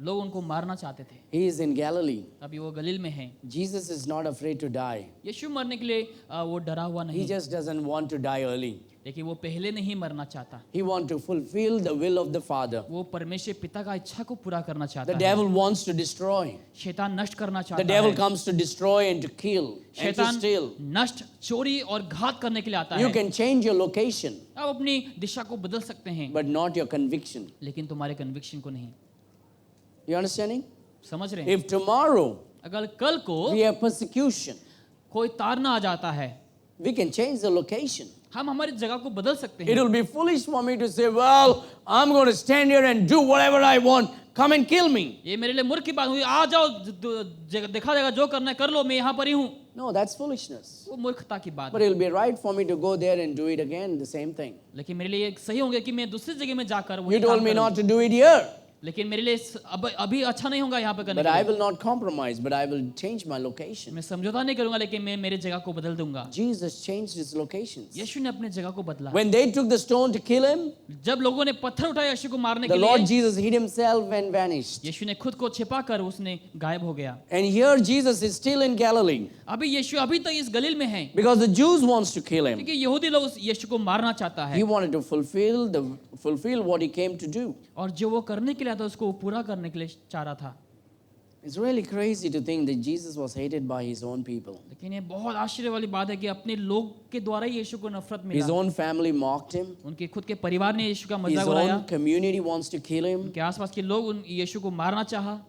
Speaker 2: लोग उनको मारना चाहते थे।
Speaker 1: He is in Galilee.
Speaker 2: अभी वो गलील में है।
Speaker 1: Jesus is not afraid to die.
Speaker 2: यीशु मरने के लिए वो डरा हुआ
Speaker 1: He
Speaker 2: नहीं,
Speaker 1: just doesn't want to die early.
Speaker 2: लेकिन वो पहले नहीं मरना चाहता।
Speaker 1: He wants to fulfill the will of the Father.
Speaker 2: वो परमेश्वर पिता का इच्छा को पूरा करना
Speaker 1: The
Speaker 2: चाहता है।
Speaker 1: devil wants to destroy.
Speaker 2: शैतान नष्ट करना
Speaker 1: The
Speaker 2: चाहता
Speaker 1: devil
Speaker 2: है।
Speaker 1: comes to destroy and to kill and to
Speaker 2: शैतान
Speaker 1: steal.
Speaker 2: नष्ट, चोरी और घात करने के लिए आता
Speaker 1: You
Speaker 2: है।
Speaker 1: can change your location,
Speaker 2: आप अपनी दिशा को बदल सकते हैं,
Speaker 1: but not your conviction.
Speaker 2: लेकिन तुम्हारे कन्विक्शन को नहीं।
Speaker 1: You understanding?
Speaker 2: समझ रहे हैं?
Speaker 1: If tomorrow
Speaker 2: अगर कल को
Speaker 1: we have persecution,
Speaker 2: कोई तारना आ जाता है,
Speaker 1: we can change the location.
Speaker 2: हम हमारी जगह को बदल सकते
Speaker 1: It
Speaker 2: हैं।
Speaker 1: will be foolish for me to say, well, I'm going to stand here and do whatever I want. Come and kill me.
Speaker 2: ये मेरे लिए मूर्ख की बात हुई, आ जाओ, देखा जाएगा, जो करना है कर लो, मैं यहाँ पर ही हूँ।
Speaker 1: No, that's foolishness.
Speaker 2: वो मूर्खता की बात
Speaker 1: But
Speaker 2: है।
Speaker 1: it will be right for me to go there and do it again, the same thing.
Speaker 2: लेकिन मेरे लिए सही होंगे कि मैं दूसरी जगह में जाकर
Speaker 1: You
Speaker 2: वही
Speaker 1: told
Speaker 2: काम
Speaker 1: me
Speaker 2: करूं।
Speaker 1: not to do it here.
Speaker 2: लेकिन मेरे लिए अभी अच्छा नहीं होगा यहाँ पे करने
Speaker 1: But
Speaker 2: के
Speaker 1: I
Speaker 2: लिए।
Speaker 1: will not compromise, but I will change my location.
Speaker 2: मैं समझौता नहीं करूंगा, लेकिन मैं मेरे जगह को बदल दूंगा।
Speaker 1: Jesus changed his locations.
Speaker 2: यीशु ने अपने जगह को बदला।
Speaker 1: When they took the stone to kill him,
Speaker 2: जब लोगों ने पत्थर उठाया यीशु को मारने
Speaker 1: the
Speaker 2: के
Speaker 1: Lord
Speaker 2: लिए,
Speaker 1: Jesus hid himself and vanished.
Speaker 2: यीशु ने खुद को छिपा कर उसने गायब हो गया।
Speaker 1: And here Jesus is still in Galilee
Speaker 2: अभी यीशु अभी तक इस गलील में है,
Speaker 1: because the Jews wants to kill him.
Speaker 2: क्योंकि यहूदी लोग उस यीशु को मारना चाहता है,
Speaker 1: He wanted to fulfill what he came to do.
Speaker 2: और जो वो करने के लिए आता उसको पूरा करने के लिए चाह रहा था।
Speaker 1: It's really crazy to think that Jesus was hated by his own people.
Speaker 2: लेकिन ये बहुत आश्चर्य वाली बात है कि अपने लोग के द्वारा ही यीशु को नफरत
Speaker 1: His
Speaker 2: मिला।
Speaker 1: own family mocked him.
Speaker 2: उनके खुद के परिवार ने यीशु का
Speaker 1: His
Speaker 2: मजाक उड़ाया,
Speaker 1: own community wants to kill him.
Speaker 2: उनके आसपास के लोग उन यीशु को मारना चाहा।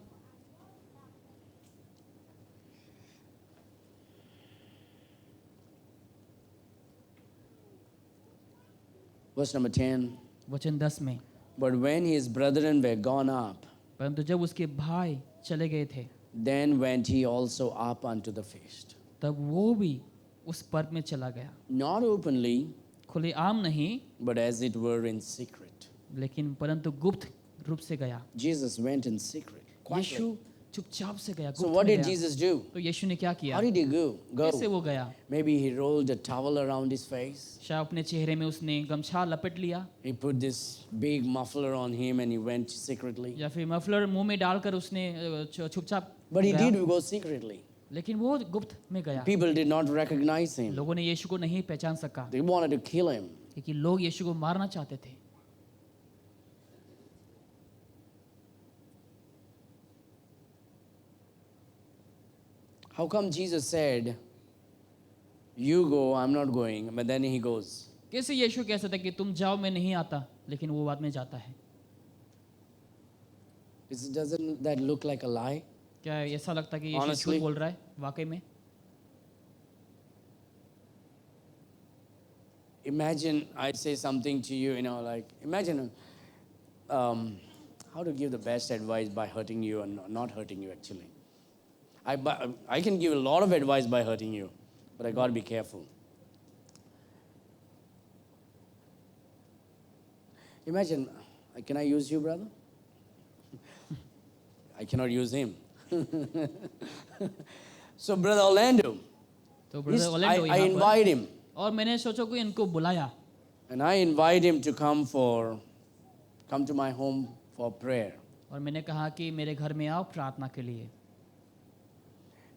Speaker 1: Verse number 10.
Speaker 2: वचन 10 में,
Speaker 1: But when his brethren were gone up,
Speaker 2: परंतु जब उसके भाई चले गए थे,
Speaker 1: then went he also up unto the feast.
Speaker 2: तब वो भी उस पर्व में चला गया,
Speaker 1: Not openly,
Speaker 2: खुले आम नहीं,
Speaker 1: but as it were in secret.
Speaker 2: लेकिन परंतु गुप्त रूप से गया।
Speaker 1: Jesus went in secret. quietly.
Speaker 2: यीशु चुपचाप से गया,
Speaker 1: So
Speaker 2: गुप्त
Speaker 1: what
Speaker 2: में
Speaker 1: did
Speaker 2: गया।
Speaker 1: Jesus do?
Speaker 2: तो यीशु ने क्या किया?
Speaker 1: How did he go?
Speaker 2: कैसे वो गया?
Speaker 1: Maybe he rolled a towel around his face.
Speaker 2: शायद अपने चेहरे में उसने गमछा लपेट लिया,
Speaker 1: He put this big muffler on him and he went secretly.
Speaker 2: या फिर मफलर मुंह में डालकर उसने चुपचाप
Speaker 1: But he
Speaker 2: गया।
Speaker 1: did go secretly.
Speaker 2: लेकिन वो गुप्त में गया।
Speaker 1: People did not recognize him.
Speaker 2: लोगों ने यीशु को नहीं पहचान सका,
Speaker 1: They wanted to kill him.
Speaker 2: क्योंकि लोग यीशु को मारना चाहते थे।
Speaker 1: How come Jesus said, "You go, I'm not going," but then he goes?
Speaker 2: कैसे यीशु कह सकता है कि तुम जाओ मैं नहीं आता, लेकिन वो बाद में जाता है?
Speaker 1: Doesn't that look like a lie?
Speaker 2: क्या ऐसा लगता है कि यीशु
Speaker 1: Honestly?
Speaker 2: झूठ बोल रहा है वाकई में?
Speaker 1: Imagine I say something to you, like imagine how to give the best advice by hurting you and not hurting you actually. I can give a lot of advice by hurting you, but I got to be careful. Imagine, can I use you, brother? I cannot use him. So, Brother Orlando,
Speaker 2: तो brother
Speaker 1: I
Speaker 2: Orlando यहाँ पर,
Speaker 1: invite him,
Speaker 2: और मैंने सोचा कि इनको बुलाया
Speaker 1: and I invite him to come to my home for prayer.
Speaker 2: और मैंने कहा कि मेरे घर में आओ प्रार्थना के लिए,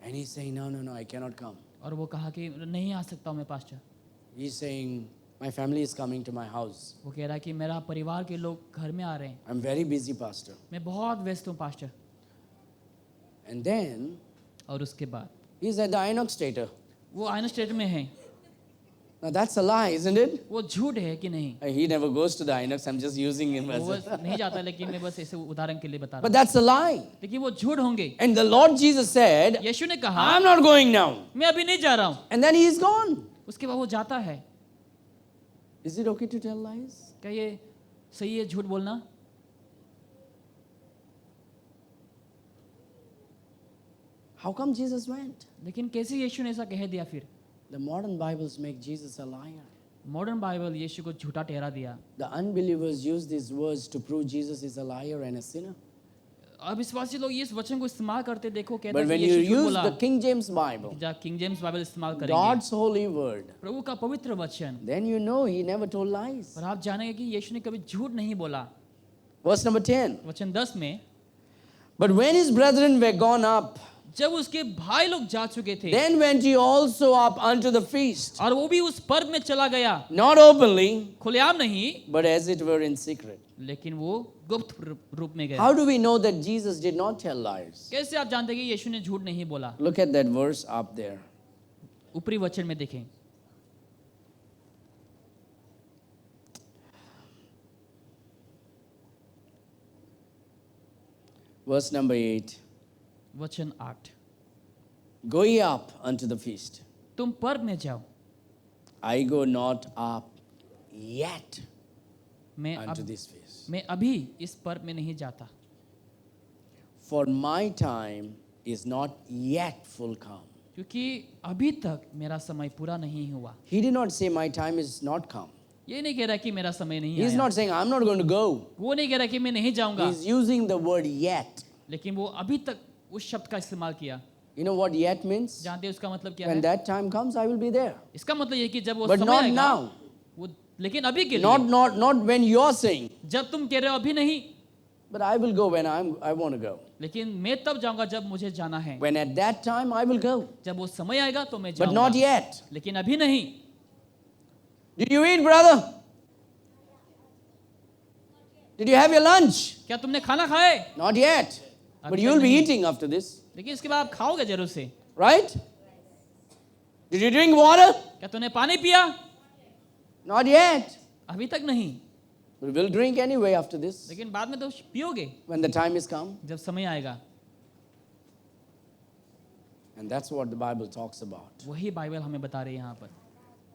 Speaker 1: And he's saying, no, I cannot come.
Speaker 2: और वो कहा कि नहीं आ सकता हूँ मैं pastor.
Speaker 1: He's saying, my family is coming to my house.
Speaker 2: वो कह रहा है कि मेरा परिवार के लोग घर में आ रहे हैं,
Speaker 1: I'm very busy, pastor.
Speaker 2: मैं बहुत व्यस्त हूँ पास्टर।
Speaker 1: And then
Speaker 2: और उसके बाद
Speaker 1: he's at the Inox Theater.
Speaker 2: वो आयन स्टेट में है।
Speaker 1: Now that's a lie, isn't it?
Speaker 2: वो झूठ है कि नहीं?
Speaker 1: He never goes to the Inox. I'm just using him as
Speaker 2: वो
Speaker 1: a...
Speaker 2: नहीं जाता, लेकिन मैं बस ऐसे उदाहरण के लिए बता रहा
Speaker 1: But
Speaker 2: हूँ।
Speaker 1: that's a lie.
Speaker 2: लेकिन वो झूठ होंगे।
Speaker 1: And the Lord Jesus said,
Speaker 2: यीशु ने कहा
Speaker 1: I'm not going now.
Speaker 2: मैं अभी नहीं जा रहा हूँ,
Speaker 1: And then he's gone.
Speaker 2: उसके बाद वो जाता है।
Speaker 1: Is it okay to tell lies?
Speaker 2: क्या ये सही है झूठ बोलना?
Speaker 1: How come Jesus went?
Speaker 2: लेकिन कैसे यीशु ने ऐसा कह दिया? फिर
Speaker 1: The modern Bibles make Jesus a liar.
Speaker 2: Modern Bible यीशु को झूठा ठहरा दिया।
Speaker 1: The unbelievers use these words to prove Jesus is a liar and a sinner.
Speaker 2: अविश्वासी लोग इस वचन को इस्तेमाल करते, देखो कहता
Speaker 1: But
Speaker 2: है
Speaker 1: when
Speaker 2: कि
Speaker 1: you
Speaker 2: यीशु झूठ
Speaker 1: use
Speaker 2: बोला।
Speaker 1: the King James Bible,
Speaker 2: जब किंग जेम्स बाइबल इस्तेमाल करेंगे,
Speaker 1: God's holy word,
Speaker 2: प्रभु का पवित्र वचन,
Speaker 1: then you know he never told lies.
Speaker 2: और आप जानेंगे कि यीशु ने कभी झूठ नहीं बोला।
Speaker 1: Verse number 10.
Speaker 2: वचन 10 में,
Speaker 1: But when his brethren were gone up,
Speaker 2: जब उसके भाई लोग जा चुके थे,
Speaker 1: then went he also up unto the feast,
Speaker 2: और वो भी उस पर्व में चला गया,
Speaker 1: not openly,
Speaker 2: खुलेआम नहीं,
Speaker 1: but as it were in secret.
Speaker 2: लेकिन वो गुप्त रूप में गया।
Speaker 1: How do we know that Jesus did not tell lies?
Speaker 2: कैसे आप जानते हैं कि यीशु ने झूठ नहीं बोला?
Speaker 1: Look at that verse up there.
Speaker 2: ऊपरी वचन में देखें,
Speaker 1: Verse number 8.
Speaker 2: वचन 8,
Speaker 1: Go ye up unto the feast.
Speaker 2: तुम पर्व में जाओ,
Speaker 1: I go not up yet
Speaker 2: मैं
Speaker 1: unto
Speaker 2: अब
Speaker 1: this feast.
Speaker 2: मैं अभी इस पर्व में नहीं जाता,
Speaker 1: For my time is not yet full come.
Speaker 2: क्योंकि अभी तक मेरा समय पूरा नहीं हुआ।
Speaker 1: He did not say my time is not come.
Speaker 2: ये नहीं कह रहा कि मेरा समय नहीं
Speaker 1: He's
Speaker 2: आया,
Speaker 1: not saying I'm not going to go.
Speaker 2: वो नहीं कह रहा कि मैं नहीं जाऊंगा,
Speaker 1: He's using the word yet.
Speaker 2: लेकिन वो अभी तक उस शब्द का इस्तेमाल किया।
Speaker 1: You know what yet means?
Speaker 2: जानते हैं उसका मतलब क्या
Speaker 1: When
Speaker 2: है?
Speaker 1: that time comes, I will be there.
Speaker 2: इसका मतलब ये कि जब वो
Speaker 1: But
Speaker 2: समय
Speaker 1: not
Speaker 2: आएगा,
Speaker 1: now.
Speaker 2: वो, लेकिन अभी के
Speaker 1: Not,
Speaker 2: लिए,
Speaker 1: not, not when you're saying.
Speaker 2: जब तुम कह रहे हो अभी नहीं,
Speaker 1: But I will go when I want to go.
Speaker 2: लेकिन मैं तब जाऊंगा जब मुझे जाना है।
Speaker 1: When at that time I will go.
Speaker 2: जब वो समय आएगा तो मैं
Speaker 1: But not
Speaker 2: जाऊंगा,
Speaker 1: yet.
Speaker 2: लेकिन अभी नहीं।
Speaker 1: Did you eat, brother? Did you have your lunch?
Speaker 2: क्या तुमने खाना खाए?
Speaker 1: Not yet. But
Speaker 2: अभी
Speaker 1: you'll
Speaker 2: तक
Speaker 1: be
Speaker 2: नहीं।
Speaker 1: eating after this,
Speaker 2: लेकिन इसके बाद आप खाओगे जरूर से।
Speaker 1: right? Did you drink water?
Speaker 2: क्या तूने पानी पिया?
Speaker 1: Not yet.
Speaker 2: अभी तक नहीं,
Speaker 1: We will drink anyway after this
Speaker 2: लेकिन बाद में तो पियोगे
Speaker 1: when the time is come.
Speaker 2: जब समय आएगा।
Speaker 1: And that's what the Bible talks about.
Speaker 2: वही बाइबल हमें बता रही है यहाँ पर।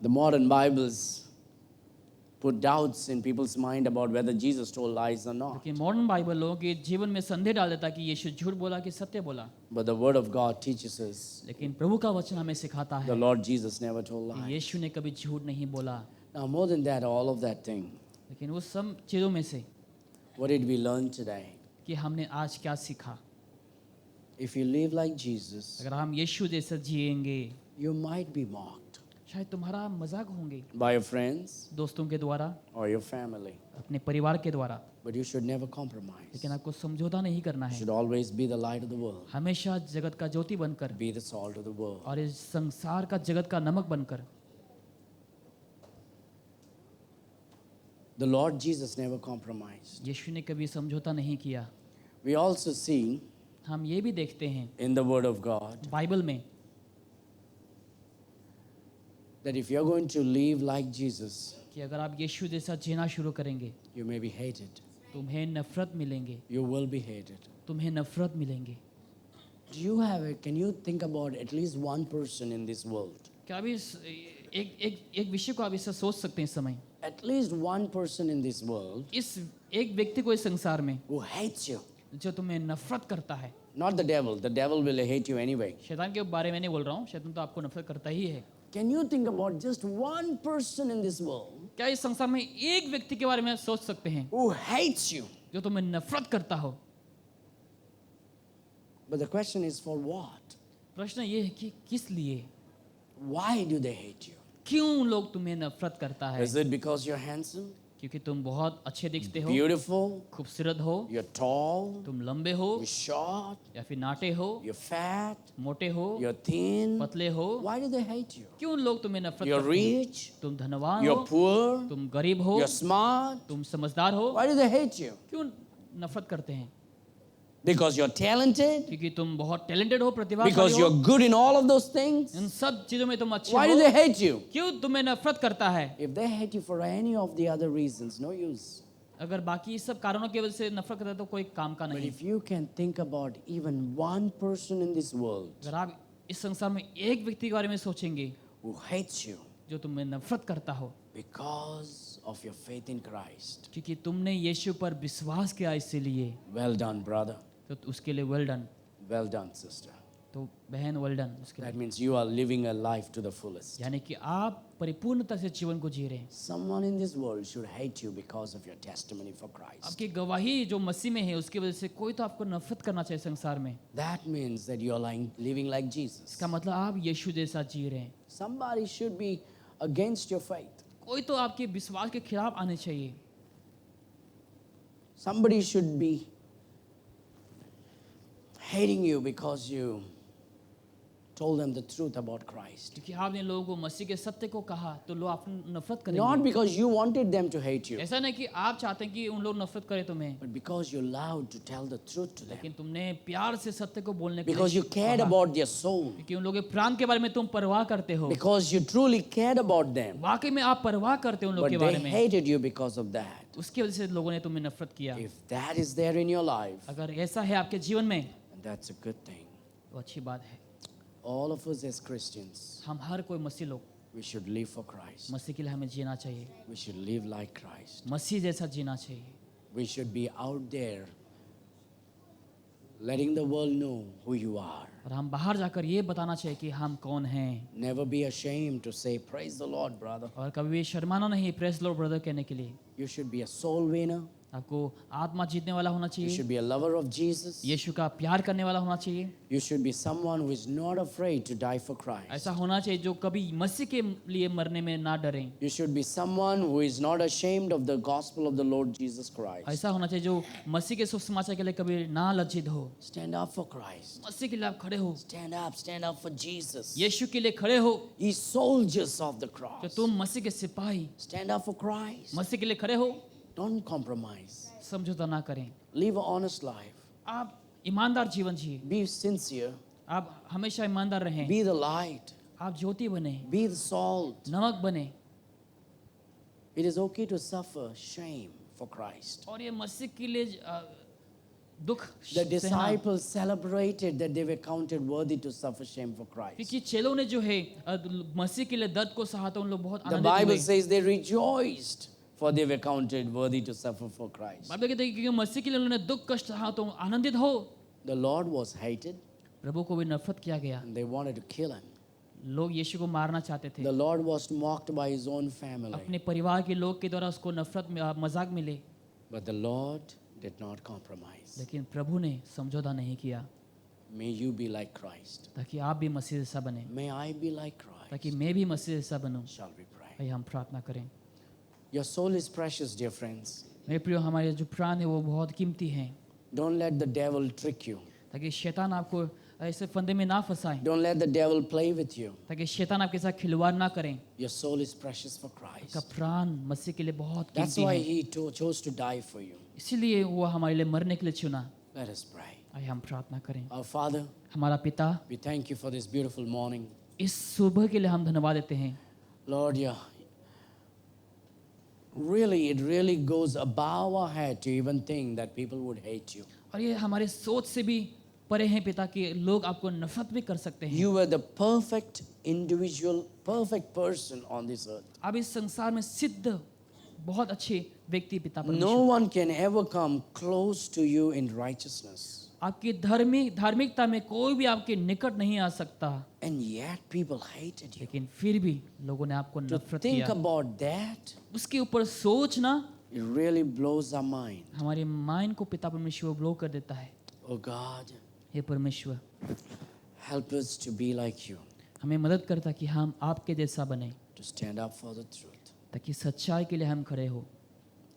Speaker 1: The modern Bibles put doubts in people's mind about whether Jesus told lies or not.
Speaker 2: लेकिन मॉडर्न बाइबल लोगों के जीवन में संदेह डाल देता कि यीशु झूठ बोला कि सत्य बोला।
Speaker 1: But the Word of God teaches us
Speaker 2: लेकिन प्रभु का वचन हमें सिखाता
Speaker 1: the
Speaker 2: है
Speaker 1: Lord Jesus never told
Speaker 2: कि
Speaker 1: lies.
Speaker 2: यीशु ने कभी झूठ नहीं बोला।
Speaker 1: Now, more than that, all of that thing,
Speaker 2: लेकिन उस सब चीज़ों में से
Speaker 1: what did we learn today?
Speaker 2: कि हमने आज क्या सीखा?
Speaker 1: If you live like Jesus,
Speaker 2: अगर हम यीशु जैसा जिएंगे,
Speaker 1: you might be mocked
Speaker 2: शायद तुम्हारा मजाक होंगे
Speaker 1: by your friends
Speaker 2: दोस्तों के द्वारा,
Speaker 1: or your family.
Speaker 2: अपने परिवार के द्वारा,
Speaker 1: But you should never compromise.
Speaker 2: लेकिन आपको समझौता नहीं करना
Speaker 1: You
Speaker 2: है।
Speaker 1: should always be the light of the world,
Speaker 2: हमेशा जगत का ज्योति बनकर
Speaker 1: be the salt of the world.
Speaker 2: और इस संसार का जगत का नमक बनकर।
Speaker 1: The Lord Jesus never compromised.
Speaker 2: यीशु ने कभी समझौता नहीं किया।
Speaker 1: We also see
Speaker 2: हम ये भी देखते हैं
Speaker 1: in the Word of God
Speaker 2: Bible में
Speaker 1: that if you're going to live like Jesus,
Speaker 2: कि अगर आप यीशु जैसा जीना शुरू करेंगे
Speaker 1: you may be hated.
Speaker 2: तुम्हें नफरत मिलेंगे,
Speaker 1: You will be hated.
Speaker 2: तुम्हें नफरत मिलेंगे।
Speaker 1: Do you have it? Can you think about at least one person in this world?
Speaker 2: क्या अभी एक विषय को आप इससे सोच सकते हैं इस समय?
Speaker 1: At least one person in this world
Speaker 2: इस एक व्यक्ति को इस संसार में
Speaker 1: who hates you.
Speaker 2: जो तुम्हें नफरत करता है।
Speaker 1: Not the devil. The devil will hate you anyway.
Speaker 2: शैतान के बारे में नहीं बोल रहा हूँ, शैतान तो आपको नफरत करता ही है।
Speaker 1: Can you think about just one person in this world
Speaker 2: क्या इस संसार में एक व्यक्ति के बारे में सोच सकते हैं
Speaker 1: who hates you?
Speaker 2: जो तुम्हें नफरत करता हो?
Speaker 1: But the question is for what?
Speaker 2: प्रश्न ये है कि किस लिए,
Speaker 1: Why do they hate you?
Speaker 2: क्यों लोग तुम्हें नफरत करता है?
Speaker 1: Is it because you're handsome,
Speaker 2: क्योंकि तुम बहुत अच्छे दिखते हो,
Speaker 1: beautiful,
Speaker 2: खूबसूरत हो,
Speaker 1: you're tall,
Speaker 2: तुम लंबे हो
Speaker 1: you're short,
Speaker 2: या फिर नाटे हो,
Speaker 1: you're fat,
Speaker 2: मोटे हो,
Speaker 1: you're thin?
Speaker 2: पतले हो?
Speaker 1: Why do they hate you?
Speaker 2: क्यों लोग तुम्हें नफरत
Speaker 1: You're
Speaker 2: करते हैं?
Speaker 1: rich,
Speaker 2: तुम धनवान हो,
Speaker 1: you're poor,
Speaker 2: तुम गरीब हो,
Speaker 1: you're smart.
Speaker 2: तुम समझदार हो,
Speaker 1: Why do they hate you?
Speaker 2: क्यों नफरत करते हैं?
Speaker 1: Because you're talented,
Speaker 2: क्योंकि तुम बहुत टैलेंटेड हो, प्रतिभाशाली
Speaker 1: because
Speaker 2: हो,
Speaker 1: you're good in all of those things.
Speaker 2: इन सब चीजों में तुम अच्छे
Speaker 1: Why do
Speaker 2: हो,
Speaker 1: they hate you?
Speaker 2: क्यों तुम्हें नफरत करता है?
Speaker 1: If they hate you for any of the other reasons, no use.
Speaker 2: अगर बाकी इस सब कारणों की वजह से नफरत करता है तो कोई काम का
Speaker 1: But
Speaker 2: नहीं।
Speaker 1: if you can think about even one person in this world
Speaker 2: अगर आप इस संसार में एक व्यक्ति के बारे में सोचेंगे
Speaker 1: who hates you
Speaker 2: जो तुम्हें नफरत करता हो
Speaker 1: because of your faith in Christ,
Speaker 2: क्योंकि तुमने यीशु पर विश्वास किया इसीलिए,
Speaker 1: well done, brother.
Speaker 2: तो उसके लिए well done.
Speaker 1: Well done, sister.
Speaker 2: तो बहन वेल डन उसके लिए,
Speaker 1: That means you are living a life to the fullest.
Speaker 2: यानी कि आप परिपूर्णता से जीवन को जी रहे हैं।
Speaker 1: Someone in this world should hate you because of your testimony for Christ.
Speaker 2: आपकी गवाही जो मसीह में है उसकी वजह से कोई तो आपको नफरत करना चाहिए संसार में।
Speaker 1: That means that you are living like Jesus.
Speaker 2: इसका मतलब आप यीशु जैसा जी रहे हैं।
Speaker 1: Somebody should be against your faith.
Speaker 2: कोई तो आपके विश्वास के खिलाफ आने चाहिए।
Speaker 1: Somebody should be hating you because you told them the truth about Christ.
Speaker 2: क्योंकि आपने लोगों को मसीह के सत्य को कहा तो लोग आप नफरत
Speaker 1: Not
Speaker 2: करेंगे।
Speaker 1: because you wanted them to hate you,
Speaker 2: ऐसा नहीं कि आप चाहते हैं कि उन लोग नफरत करें तुम्हें,
Speaker 1: but because you allowed to tell the truth to them.
Speaker 2: लेकिन तुमने प्यार से सत्य को बोलने के
Speaker 1: Because you
Speaker 2: लिए
Speaker 1: cared
Speaker 2: कहा।
Speaker 1: about their soul.
Speaker 2: क्योंकि उन लोगों के प्राण के बारे में तुम परवाह करते हो,
Speaker 1: Because you truly cared about them.
Speaker 2: वाकई में आप परवाह करते हो उन लोग
Speaker 1: But
Speaker 2: के
Speaker 1: they
Speaker 2: बारे में,
Speaker 1: hated you because of that.
Speaker 2: उसकी वजह से लोगों ने तुम्हें नफरत किया।
Speaker 1: If that is there in your life,
Speaker 2: अगर ऐसा है आपके जीवन में
Speaker 1: that's a good thing.
Speaker 2: तो अच्छी बात है।
Speaker 1: All of us as Christians,
Speaker 2: हम हर कोई मसीह लोग,
Speaker 1: we should live for Christ.
Speaker 2: मसीह के लिए हमें जीना चाहिए,
Speaker 1: We should live like Christ.
Speaker 2: मसीह जैसा जीना चाहिए।
Speaker 1: We should be out there letting the world know who you are.
Speaker 2: और हम बाहर जाकर ये बताना चाहिए कि हम कौन हैं,
Speaker 1: Never be ashamed to say, Praise the Lord, brother.
Speaker 2: और कभी भी शर्माना नहीं प्रेस लॉर्ड ब्रदर कहने के लिए।
Speaker 1: You should be a soul winner.
Speaker 2: आपको आत्मा जीतने वाला होना
Speaker 1: You
Speaker 2: चाहिए,
Speaker 1: should be a lover of Jesus.
Speaker 2: यीशु का प्यार करने वाला होना चाहिए।
Speaker 1: You should be someone who is not afraid to die for Christ.
Speaker 2: ऐसा होना चाहिए जो कभी मसीह के लिए मरने में ना डरें।
Speaker 1: You should be someone who is not ashamed of the gospel of the Lord Jesus Christ.
Speaker 2: ऐसा होना चाहिए जो मसीह के शुभ समाचार के लिए कभी ना लज्जित हो।
Speaker 1: Stand up for Christ.
Speaker 2: मसीह के लिए आप खड़े हो,
Speaker 1: Stand up for Jesus.
Speaker 2: यीशु के लिए खड़े हो,
Speaker 1: Ye soldiers of the
Speaker 2: जो
Speaker 1: cross.
Speaker 2: तुम मसीह के सिपाही,
Speaker 1: Stand up for Christ.
Speaker 2: मसीह के लिए खड़े हो,
Speaker 1: Don't compromise.
Speaker 2: समझौता ना करें।
Speaker 1: Live an honest life.
Speaker 2: आप ईमानदार जीवन जिए,
Speaker 1: Be sincere.
Speaker 2: आप हमेशा ईमानदार रहें,
Speaker 1: Be the light.
Speaker 2: आप ज्योति बने,
Speaker 1: Be the salt.
Speaker 2: नमक बने।
Speaker 1: It is okay to suffer shame for Christ.
Speaker 2: और ये मसीह के लिए दुख
Speaker 1: The
Speaker 2: सहना,
Speaker 1: disciples celebrated that they were counted worthy to suffer shame for Christ.
Speaker 2: क्योंकि चेलों ने जो है मसीह के लिए दर्द को सहा तो उन लोग बहुत
Speaker 1: The
Speaker 2: आनंदित
Speaker 1: Bible
Speaker 2: हुए।
Speaker 1: says they rejoiced for they were counted worthy to suffer for Christ.
Speaker 2: Bible कहते हैं कि क्योंकि मसीह के लिए उन्होंने दुख कष्ट सहा तो आनंदित हो।
Speaker 1: The Lord was hated
Speaker 2: प्रभु को भी नफरत किया गया,
Speaker 1: and they wanted to kill him.
Speaker 2: लोग यीशु को मारना चाहते थे,
Speaker 1: The Lord was mocked by his own family.
Speaker 2: अपने परिवार के लोग के द्वारा उसको नफरत में मजाक मिले,
Speaker 1: But the Lord did not compromise.
Speaker 2: लेकिन प्रभु ने समझौता नहीं किया
Speaker 1: May you be like Christ.
Speaker 2: ताकि आप भी मसीह जैसा बने,
Speaker 1: May I be like Christ.
Speaker 2: ताकि मैं भी मसीह जैसा बनूं।
Speaker 1: Shall we pray?
Speaker 2: आइए हम प्रार्थना करें।
Speaker 1: Your soul is precious, dear friends.
Speaker 2: मेरे प्रियो, हमारे जो प्राण है वो बहुत कीमती हैं,
Speaker 1: Don't let the devil trick you.
Speaker 2: ताकि शैतान आपको ऐसे फंदे में ना फंसाए,
Speaker 1: Don't let the devil play with you.
Speaker 2: ताकि शैतान आपके साथ खिलवाड़ ना करें।
Speaker 1: Your soul is precious for
Speaker 2: आपका
Speaker 1: Christ.
Speaker 2: प्राण मसीह के लिए बहुत
Speaker 1: That's
Speaker 2: कीमती
Speaker 1: why
Speaker 2: है,
Speaker 1: he chose to die for you.
Speaker 2: इसीलिए वो हमारे लिए मरने के लिए चुना।
Speaker 1: Let us pray.
Speaker 2: आइए हम प्रार्थना करें।
Speaker 1: Our Father,
Speaker 2: हमारा पिता,
Speaker 1: we thank you for this beautiful morning.
Speaker 2: इस सुबह के लिए हम धन्यवाद देते हैं।
Speaker 1: Lord, yeah, really, it really goes above our head to even think that people would hate you.
Speaker 2: और ये हमारे सोच से भी परे हैं पिता कि लोग आपको नफरत भी कर सकते हैं।
Speaker 1: You were the perfect individual, perfect person on this earth.
Speaker 2: आप इस संसार में सिद्ध बहुत अच्छे व्यक्ति पिता
Speaker 1: No
Speaker 2: परमेश्वर,
Speaker 1: one can ever come close to you in righteousness.
Speaker 2: आपकी धार्मिकता में कोई भी आपके निकट नहीं आ सकता,
Speaker 1: And yet people hated you.
Speaker 2: लेकिन फिर भी लोगों ने आपको
Speaker 1: To
Speaker 2: नफरत
Speaker 1: think
Speaker 2: किया।
Speaker 1: about that,
Speaker 2: उसके ऊपर सोचना
Speaker 1: it really blows our mind.
Speaker 2: हमारे माइंड को पिता परमेश्वर ब्लो कर देता है।
Speaker 1: Oh God,
Speaker 2: हे परमेश्वर,
Speaker 1: help us to be like you,
Speaker 2: हमें मदद करता कि हम आपके जैसा बने,
Speaker 1: to stand up for the truth,
Speaker 2: ताकि सच्चाई के लिए हम खड़े हो,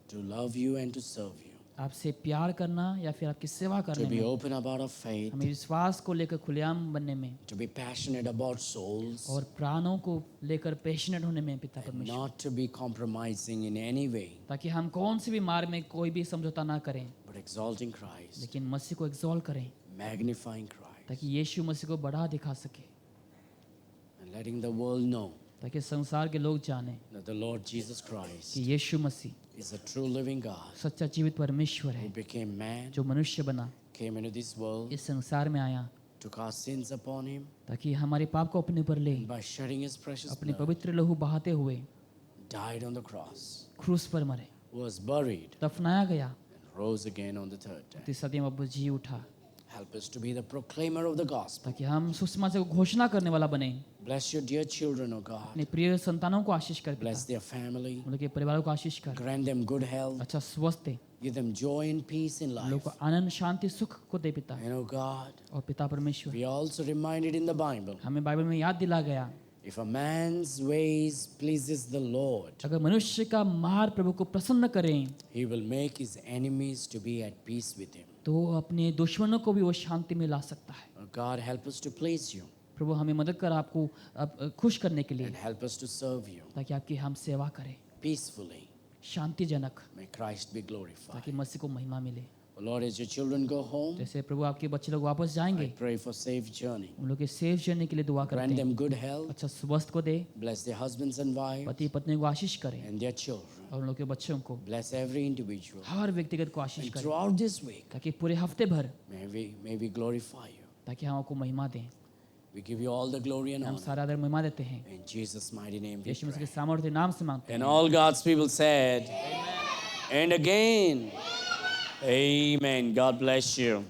Speaker 1: to love you and to serve you,
Speaker 2: आपसे प्यार करना या फिर आपकी सेवा
Speaker 1: to
Speaker 2: करने
Speaker 1: be
Speaker 2: में,
Speaker 1: open about our faith,
Speaker 2: हमें विश्वास को लेकर खुलेआम बनने में
Speaker 1: to be passionate about souls,
Speaker 2: और प्राणों को लेकर पैशनेट होने में पिता परमेश्वर,
Speaker 1: not to be compromising in any way,
Speaker 2: ताकि हम कौन से भी मार्ग में कोई भी समझौता ना करें,
Speaker 1: but exalting Christ,
Speaker 2: लेकिन मसीह को एक्सॉल्ट करें,
Speaker 1: magnifying Christ,
Speaker 2: ताकि यीशु मसीह को बढ़ा दिखा सके,
Speaker 1: and letting the world know
Speaker 2: ताकि संसार के लोग जाने
Speaker 1: that the Lord Jesus Christ
Speaker 2: कि यीशु मसीह
Speaker 1: is a true living God
Speaker 2: सच्चा जीवित परमेश्वर
Speaker 1: who
Speaker 2: है,
Speaker 1: became man,
Speaker 2: जो मनुष्य बना,
Speaker 1: came into this world,
Speaker 2: इस संसार में आया,
Speaker 1: took our sins upon him,
Speaker 2: ताकि हमारे पाप को अपने पर ले,
Speaker 1: by shedding his precious
Speaker 2: अपने
Speaker 1: blood,
Speaker 2: पवित्र लहू बहाते हुए
Speaker 1: died on the cross,
Speaker 2: क्रूस पर मरे,
Speaker 1: was buried,
Speaker 2: दफनाया गया,
Speaker 1: and rose again on the third day.
Speaker 2: तीसरे दिन वापस जी उठा,
Speaker 1: Help us to be the proclaimer of the gospel.
Speaker 2: ताकि हम सुसमाचार को घोषणा करने वाला बने।
Speaker 1: Bless your dear children, O God.
Speaker 2: अपने प्रिय संतानों को आशीष कर पिता,
Speaker 1: Bless their family.
Speaker 2: उनके परिवारों को आशीष कर,
Speaker 1: Grant them good health.
Speaker 2: अच्छा स्वस्थ दे,
Speaker 1: Give them joy and peace in
Speaker 2: लोग
Speaker 1: life.
Speaker 2: को आनंद शांति सुख को दे पिता,
Speaker 1: And O God,
Speaker 2: और पिता परमेश्वर,
Speaker 1: we are also reminded in the Bible,
Speaker 2: हमें बाइबल में याद दिला गया,
Speaker 1: if a man's ways pleases the Lord,
Speaker 2: अगर मनुष्य का मार्ग प्रभु को प्रसन्न करें,
Speaker 1: he will make his enemies to be at peace with him.
Speaker 2: तो अपने दुश्मनों को भी वो शांति में ला सकता है।
Speaker 1: O God, help us to please you
Speaker 2: प्रभु हमें मदद कर आपको खुश करने के लिए,
Speaker 1: and help us to serve you
Speaker 2: ताकि आपकी हम सेवा करें
Speaker 1: peacefully.
Speaker 2: शांतिजनक,
Speaker 1: May Christ be glorified.
Speaker 2: ताकि मसीह को महिमा मिले।
Speaker 1: O Lord, as your children go home,
Speaker 2: जैसे प्रभु आपके बच्चे लोग वापस
Speaker 1: I
Speaker 2: जाएंगे,
Speaker 1: pray for safe journey.
Speaker 2: उन लोग के सेफ जर्नी के लिए दुआ करते
Speaker 1: Grant
Speaker 2: हैं,
Speaker 1: them good health.
Speaker 2: अच्छा स्वस्थ को दे,
Speaker 1: Bless their husbands and wives
Speaker 2: पति पत्नी को आशीष करे,
Speaker 1: and their children.
Speaker 2: और उन लोग के बच्चों को,
Speaker 1: Bless every individual.
Speaker 2: हर व्यक्तिगत को आशीष
Speaker 1: And
Speaker 2: करे,
Speaker 1: throughout this week,
Speaker 2: ताकि पूरे हफ्ते भर,
Speaker 1: may we glorify you.
Speaker 2: ताकि हम आपको महिमा दें।
Speaker 1: We give you all the glory and
Speaker 2: हम
Speaker 1: honor.
Speaker 2: सारा आदर महिमा देते हैं,
Speaker 1: In Jesus' mighty name we
Speaker 2: Yeshu Masih
Speaker 1: pray.
Speaker 2: के सामर्थ्य नाम से मांगते हैं।
Speaker 1: And all God's people said, and again, amen. God bless you.